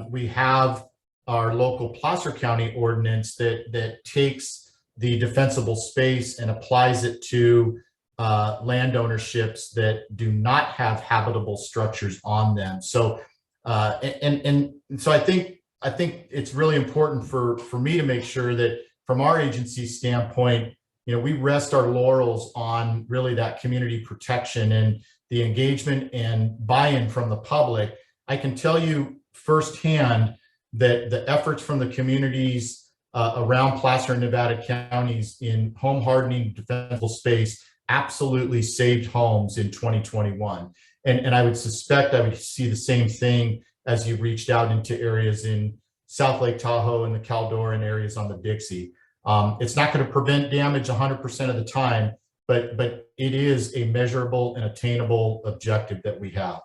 we have our local Placer County ordinance that takes the defensible space and applies it to land ownerships that do not have habitable structures on them. So so I think it's really important for me to make sure that from our agency standpoint, we rest our laurels on really that community protection and the engagement and buy-in from the public. I can tell you firsthand that the efforts from the communities around Placer and Nevada counties in home hardening defensible space absolutely saved homes in 2021. And I would suspect I would see the same thing as you reached out into areas in South Lake Tahoe and the Caldor and areas on the Dixie. It's not going to prevent damage 100% of the time, but it is a measurable and attainable objective that we have.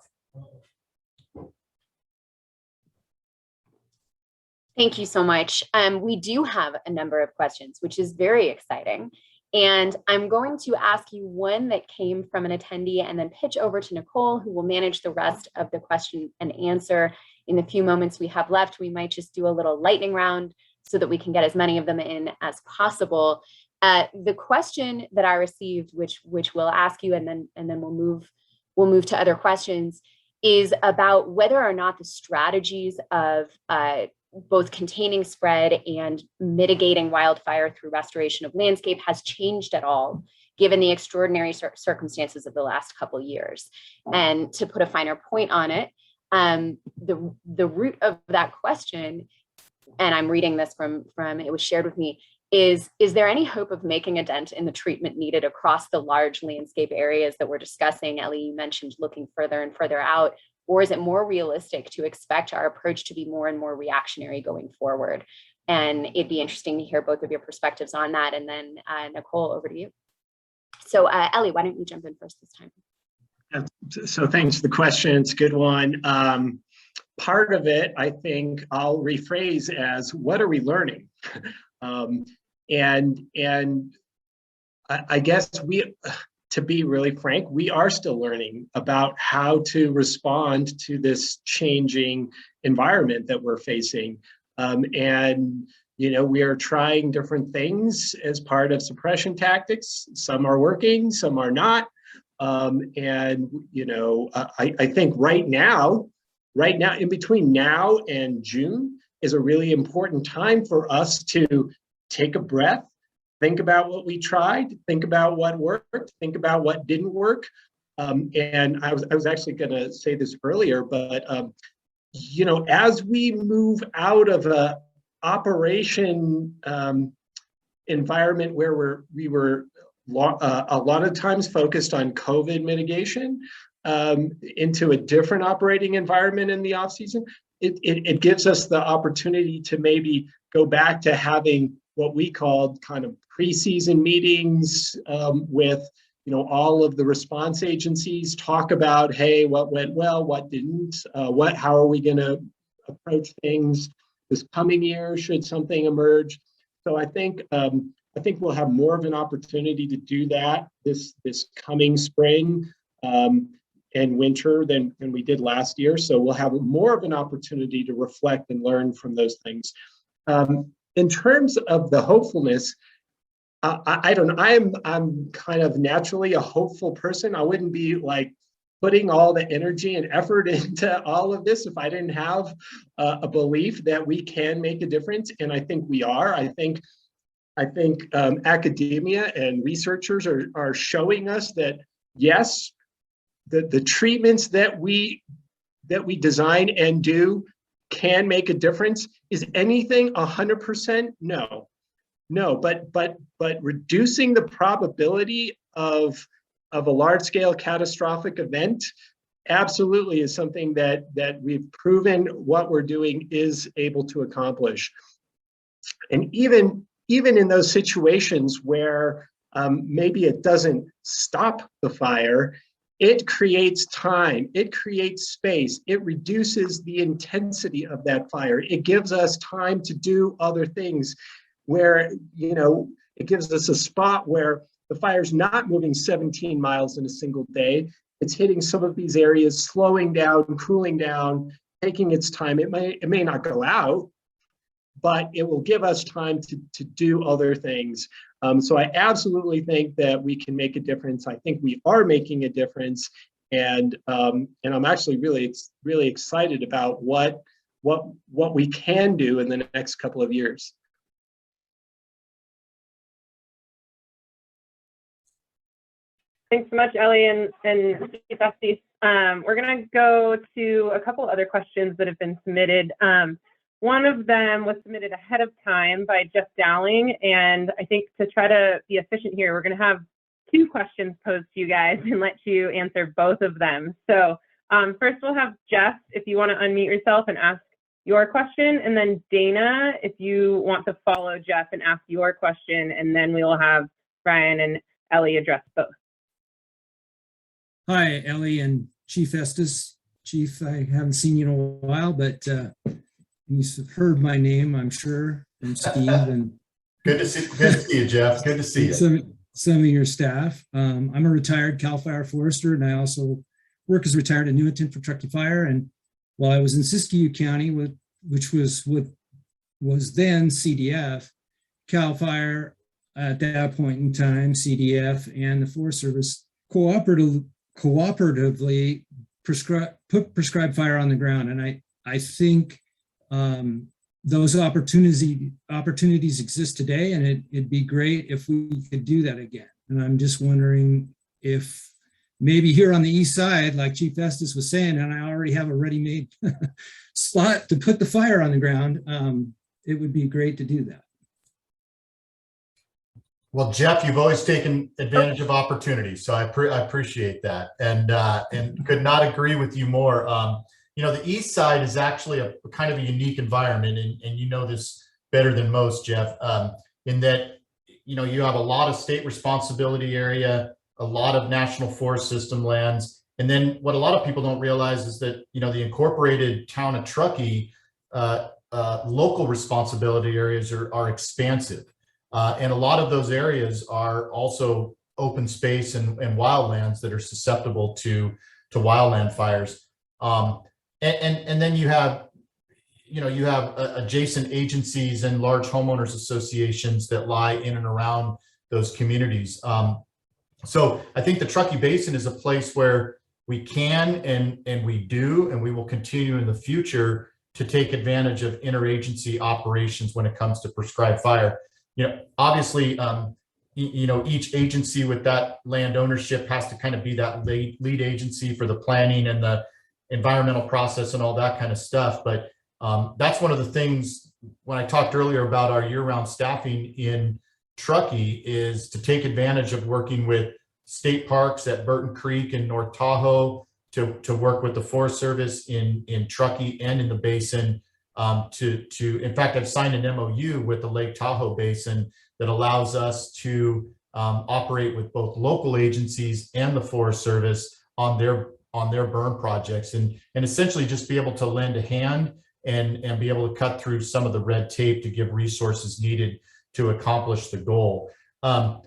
Thank you so much. We do have a number of questions, which is very exciting. And I'm going to ask you one that came from an attendee and then pitch over to Nicole, who will manage the rest of the question and answer. In the few moments we have left, we might just do a little lightning round so that we can get as many of them in as possible. The question that I received, which we'll ask you, and then we'll move to other questions, is about whether or not the strategies of both containing spread and mitigating wildfire through restoration of landscape has changed at all, given the extraordinary circumstances of the last couple of years. And to put a finer point on it, the root of that question, and I'm reading this from it was shared with me, is there any hope of making a dent in the treatment needed across the large landscape areas that we're discussing? Ellie, you mentioned looking further and further out. Or is it more realistic to expect our approach to be more and more reactionary going forward? And it'd be interesting to hear both of your perspectives on that. And then Nicole, over to you. So Ellie, why don't you jump in first this time? So thanks for the question. It's a good one. Part of it, I think I'll rephrase as, what are we learning? And I guess to be really frank, we are still learning about how to respond to this changing environment that we're facing. And we are trying different things as part of suppression tactics. Some are working, some are not. And I think right now, in between now and June is a really important time for us to take a breath, think about what we tried, think about what worked, think about what didn't work. And I was actually going to say this earlier, but as we move out of a operation environment where we were a lot of times focused on COVID mitigation into a different operating environment in the off season, it gives us the opportunity to maybe go back to having what we called kind of pre-season meetings with all of the response agencies, talk about, hey, what went well, what didn't, how are we going to approach things this coming year should something emerge. So I think we'll have more of an opportunity to do that this coming spring and winter than we did last year. So we'll have more of an opportunity to reflect and learn from those things. In terms of the hopefulness, I don't know. I'm kind of naturally a hopeful person. I wouldn't be like putting all the energy and effort into all of this if I didn't have a belief that we can make a difference. And I think we are. I think academia and researchers are showing us that yes, the treatments that we design and do can make a difference. Is anything 100%? No, no, but reducing the probability of a large-scale catastrophic event absolutely is something that we've proven what we're doing is able to accomplish. And even in those situations where maybe it doesn't stop the fire, it creates time, it creates space, it reduces the intensity of that fire. It gives us time to do other things where, it gives us a spot where the fire's not moving 17 miles in a single day. It's hitting some of these areas, slowing down, cooling down, taking its time. It may not go out, but it will give us time to do other things. So I absolutely think that we can make a difference. I think we are making a difference, and I'm actually really excited about what we can do in the next couple of years. Thanks so much, Eli and Chief Estes. We're going to go to a couple other questions that have been submitted. One of them was submitted ahead of time by Jeff Dowling, and I think to try to be efficient here, we're going to have 2 questions posed to you guys and let you answer both of them. So first we'll have Jeff, if you want to unmute yourself and ask your question, and then Dana, if you want to follow Jeff and ask your question, and then we will have Brian and Eli address both. Hi, Eli and Chief Estes. Chief, I haven't seen you in a while, but you've heard my name, I'm sure, from Steve. And Good to see you, Jeff. Good to see you. Some of your staff. I'm a retired CAL FIRE forester, and I also work as retired annuitant for Truckee Fire. And while I was in Siskiyou County, which was then CDF, CAL FIRE at that point in time, CDF and the Forest Service cooperatively put prescribed fire on the ground. And I think those opportunities exist today, and it'd be great if we could do that again. And I'm just wondering if maybe here on the east side, like Chief Estes was saying, and I already have a ready-made spot to put the fire on the ground, it would be great to do that. Well, Jeff, you've always taken advantage of opportunities, so I appreciate that, and could not agree with you more. The east side is actually a kind of a unique environment, and you know this better than most, Jeff, in that you have a lot of state responsibility area, a lot of national forest system lands, and then what a lot of people don't realize is that the incorporated town of Truckee local responsibility areas are expansive. And a lot of those areas are also open space and wildlands that are susceptible to wildland fires. And then you have adjacent agencies and large homeowners associations that lie in and around those communities. So I think the Truckee Basin is a place where we can and we do, and we will continue in the future to take advantage of interagency operations when it comes to prescribed fire. Obviously, each agency with that land ownership has to kind of be that lead agency for the planning and the environmental process and all that kind of stuff. But that's one of the things when I talked earlier about our year-round staffing in Truckee is to take advantage of working with state parks at Burton Creek and North Tahoe to work with the Forest Service in Truckee and in the basin. In fact, I've signed an MOU with the Lake Tahoe Basin that allows us to operate with both local agencies and the Forest Service on their burn projects, and essentially just be able to lend a hand and be able to cut through some of the red tape to give resources needed to accomplish the goal. I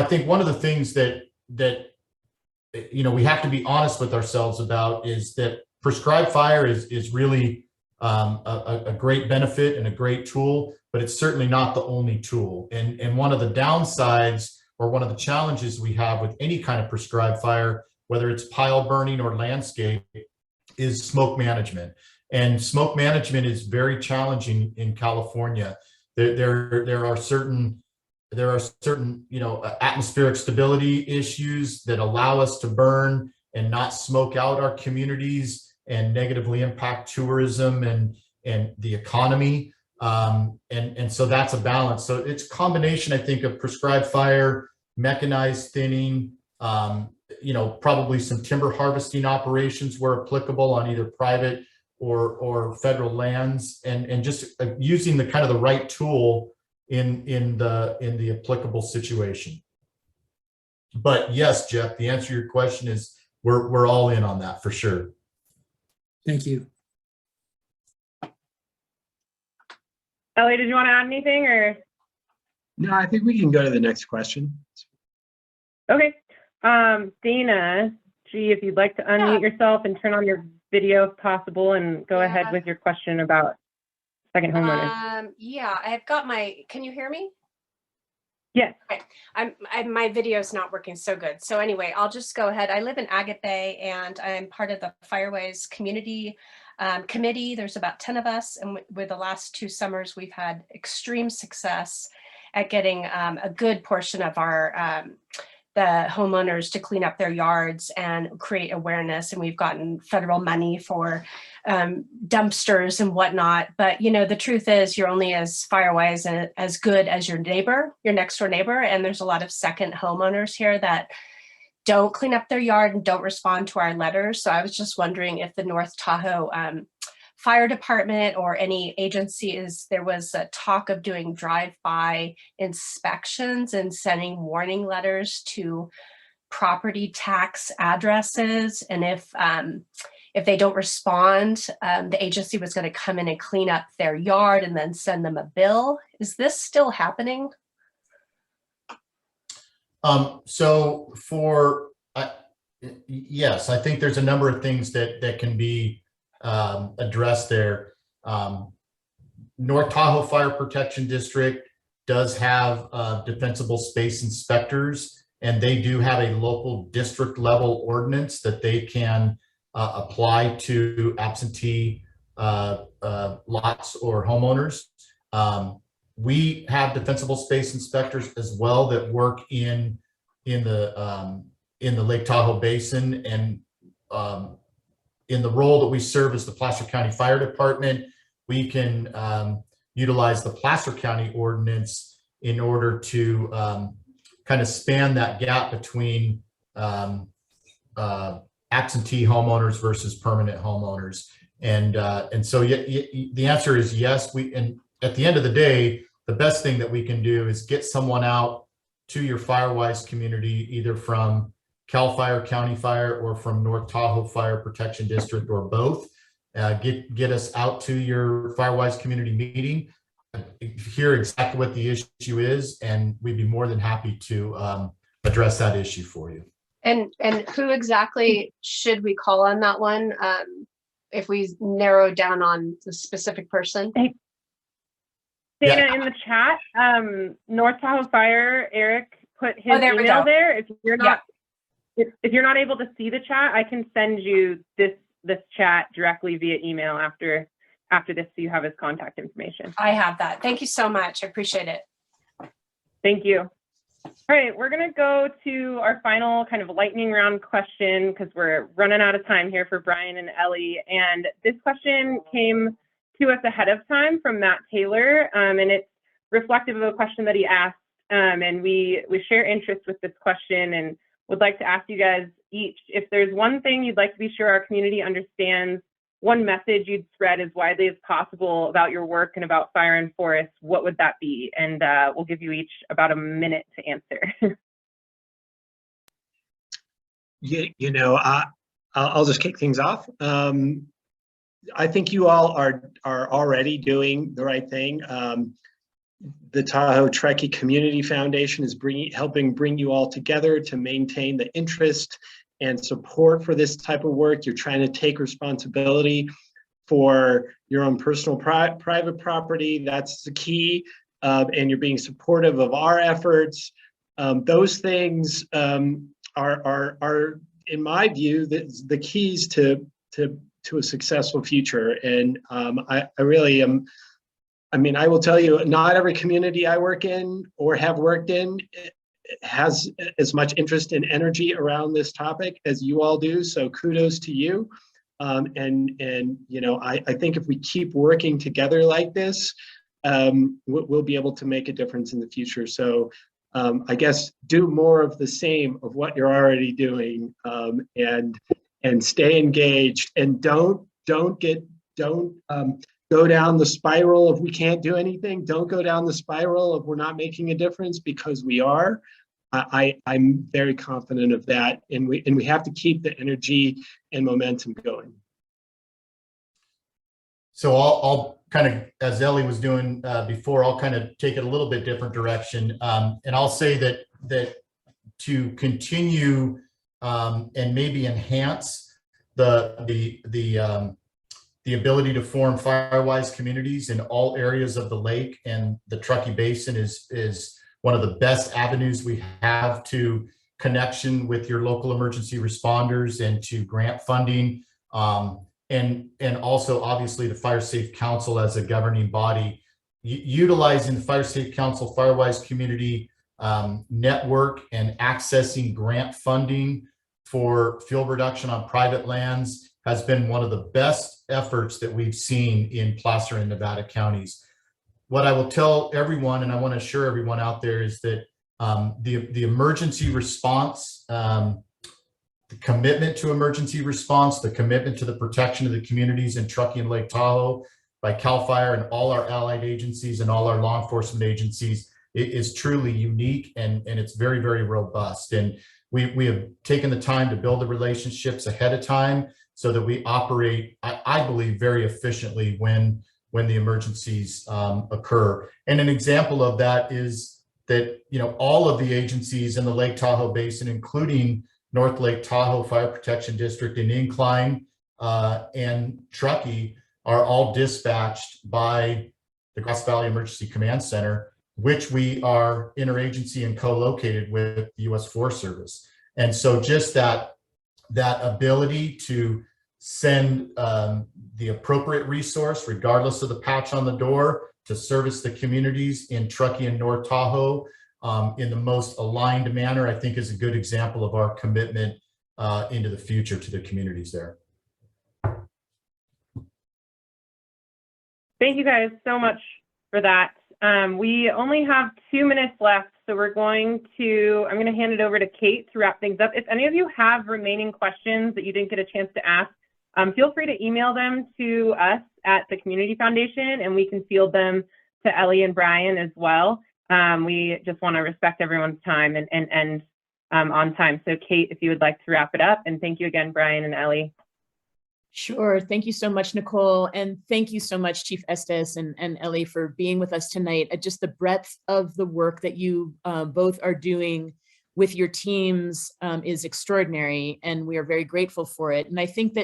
think one of the things that we have to be honest with ourselves about is that prescribed fire is really a great benefit and a great tool, but it's certainly not the only tool. And one of the downsides or one of the challenges we have with any kind of prescribed fire, whether it's pile burning or landscape, is smoke management. And smoke management is very challenging in California. There are certain atmospheric stability issues that allow us to burn and not smoke out our communities and negatively impact tourism and the economy. And so that's a balance. So it's a combination, I think, of prescribed fire, mechanized thinning, probably some timber harvesting operations where applicable on either private or federal lands, and just using the kind of the right tool in the applicable situation. But yes, Jeff, the answer to your question is we're all in on that for sure. Thank you. Ellie, did you want to add anything or? No, I think we can go to the next question. Okay. Dana, if you'd like to unmute yourself and turn on your video if possible and go ahead with your question about second homeowners. Yeah, I've got can you hear me? Yes. Okay. My video's not working so good. So anyway, I'll just go ahead. I live in Agate Bay and I'm part of the Fireways community committee. There's about 10 of us. And with the last 2 summers, we've had extreme success at getting a good portion of our the homeowners to clean up their yards and create awareness. And we've gotten federal money for dumpsters and whatnot. But, the truth is you're only as fire-wise and as good as your neighbor, your next door neighbor. And there's a lot of second homeowners here that don't clean up their yard and don't respond to our letters. So I was just wondering if the North Tahoe Fire Department or any agencies, there was a talk of doing drive-by inspections and sending warning letters to property tax addresses. And if they don't respond, the agency was going to come in and clean up their yard and then send them a bill. Is this still happening? So yes, I think there's a number of things that can be addressed there. North Tahoe Fire Protection District does have defensible space inspectors, and they do have a local district level ordinance that they can apply to absentee lots or homeowners. We have defensible space inspectors as well that work in the Lake Tahoe Basin, and in the role that we serve as the Placer County Fire Department, we can utilize the Placer County ordinance in order to kind of span that gap between absentee homeowners versus permanent homeowners. And so the answer is yes. And at the end of the day, the best thing that we can do is get someone out to your Firewise community, either from Cal Fire, County Fire, or from North Tahoe Fire Protection District, or both. Get us out to your Firewise community meeting, hear exactly what the issue is, and we'd be more than happy to address that issue for you. And who exactly should we call on that one if we narrow down on the specific person? Dana, in the chat, North Tahoe Fire, Eric put his email there. If you're not if you're not able to see the chat, I can send you this chat directly via email after this, so you have his contact information. I have that. Thank you so much. I appreciate it. Thank you. All right, we're going to go to our final kind of lightning round question because we're running out of time here for Brian and Ellie. And this question came to us ahead of time from Matt Taylor, and it's reflective of a question that he asked. And we share interest with this question and would like to ask you guys each, if there's one thing you'd like to be sure our community understands, one message you'd spread as widely as possible about your work and about fire and forest, what would that be? And we'll give you each about a minute to answer. I'll just kick things off. I think you all are already doing the right thing. The Tahoe Truckee Community Foundation is helping bring you all together to maintain the interest and support for this type of work. You're trying to take responsibility for your own personal private property. That's the key. And you're being supportive of our efforts. Those things are, in my view, the keys to a successful future. And I really am. I mean, I will tell you, not every community I work in or have worked in has as much interest and energy around this topic as you all do. So kudos to you. And you know, I think if we keep working together like this, we'll be able to make a difference in the future. So I guess do more of the same of what you're already doing, and stay engaged, and don't go down the spiral of we can't do anything. Don't go down the spiral of we're not making a difference, because we are. I'm very confident of that, and we have to keep the energy and momentum going. So I'll kind of, as Ellie was doing before, I'll kind of take it a little bit different direction, and I'll say that to continue and maybe enhance the ability to form Firewise communities in all areas of the lake and the Truckee Basin is one of the best avenues we have to connection with your local emergency responders and to grant funding. And also obviously the Fire Safe Council as a governing body, utilizing the Fire Safe Council Firewise community network and accessing grant funding for fuel reduction on private lands has been one of the best efforts that we've seen in Placer and Nevada counties. What I will tell everyone, and I want to assure everyone out there, is that the emergency response, the commitment to emergency response, the commitment to the protection of the communities in Truckee and Lake Tahoe by CAL FIRE and all our allied agencies and all our law enforcement agencies, it is truly unique, and it's very, very robust. And we have taken the time to build the relationships ahead of time so that we operate, I believe, very efficiently when the emergencies occur. And an example of that is that, you know, all of the agencies in the Lake Tahoe Basin, including North Lake Tahoe Fire Protection District and Incline and Truckee, are all dispatched by the Grass Valley Emergency Command Center, which we are interagency and co-located with the U.S. Forest Service. And so just that ability to send the appropriate resource, regardless of the patch on the door, to service the communities in Truckee and North Tahoe in the most aligned manner, I think is a good example of our commitment into the future to the communities there. Thank you guys so much for that. We only have 2 minutes left, so I'm going to hand it over to Kate to wrap things up. If any of you have remaining questions that you didn't get a chance to ask, feel free to email them to us at the Community Foundation, and we can field them to Ellie and Brian as well. We just want to respect everyone's time and end on time. So Kate, if you would like to wrap it up, and thank you again, Brian and Ellie. Sure. Thank you so much, Nicole. And thank you so much, Chief Estes and Ellie, for being with us tonight. Just the breadth of the work that you both are doing with your teams is extraordinary, and we are very grateful for it. And I think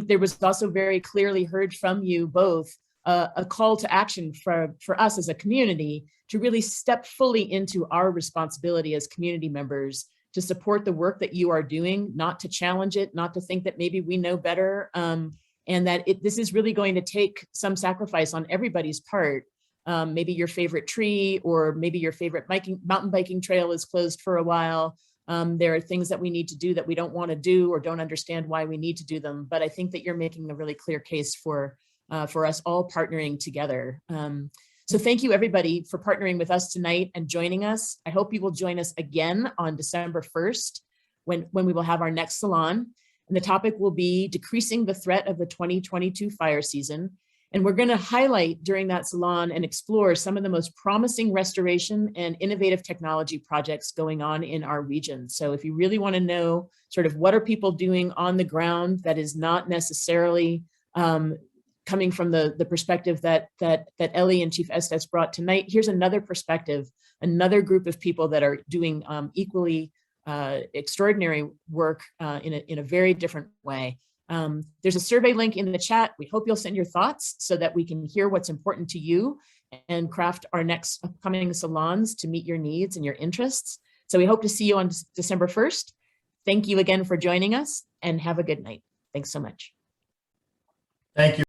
there was also very clearly heard from you both a call to action for us as a community to really step fully into our responsibility as community members to support the work that you are doing, not to challenge it, not to think that maybe we know better, and that this is really going to take some sacrifice on everybody's part. Maybe your favorite tree, or maybe your favorite mountain biking trail is closed for a while. There are things that we need to do that we don't want to do or don't understand why we need to do them. But I think that you're making a really clear case for us all partnering together. So thank you, everybody, for partnering with us tonight and joining us. I hope you will join us again on December 1st, when we will have our next salon. And the topic will be decreasing the threat of the 2022 fire season. And we're going to highlight during that salon and explore some of the most promising restoration and innovative technology projects going on in our region. So if you really want to know sort of what are people doing on the ground that is not necessarily coming from the perspective that Ellie and Chief Estes brought tonight, here's another perspective, another group of people that are doing equally extraordinary work in a very different way. There's a survey link in the chat. We hope you'll send your thoughts so that we can hear what's important to you and craft our next upcoming salons to meet your needs and your interests. So we hope to see you on December 1st. Thank you again for joining us, and have a good night. Thanks so much. Thank you.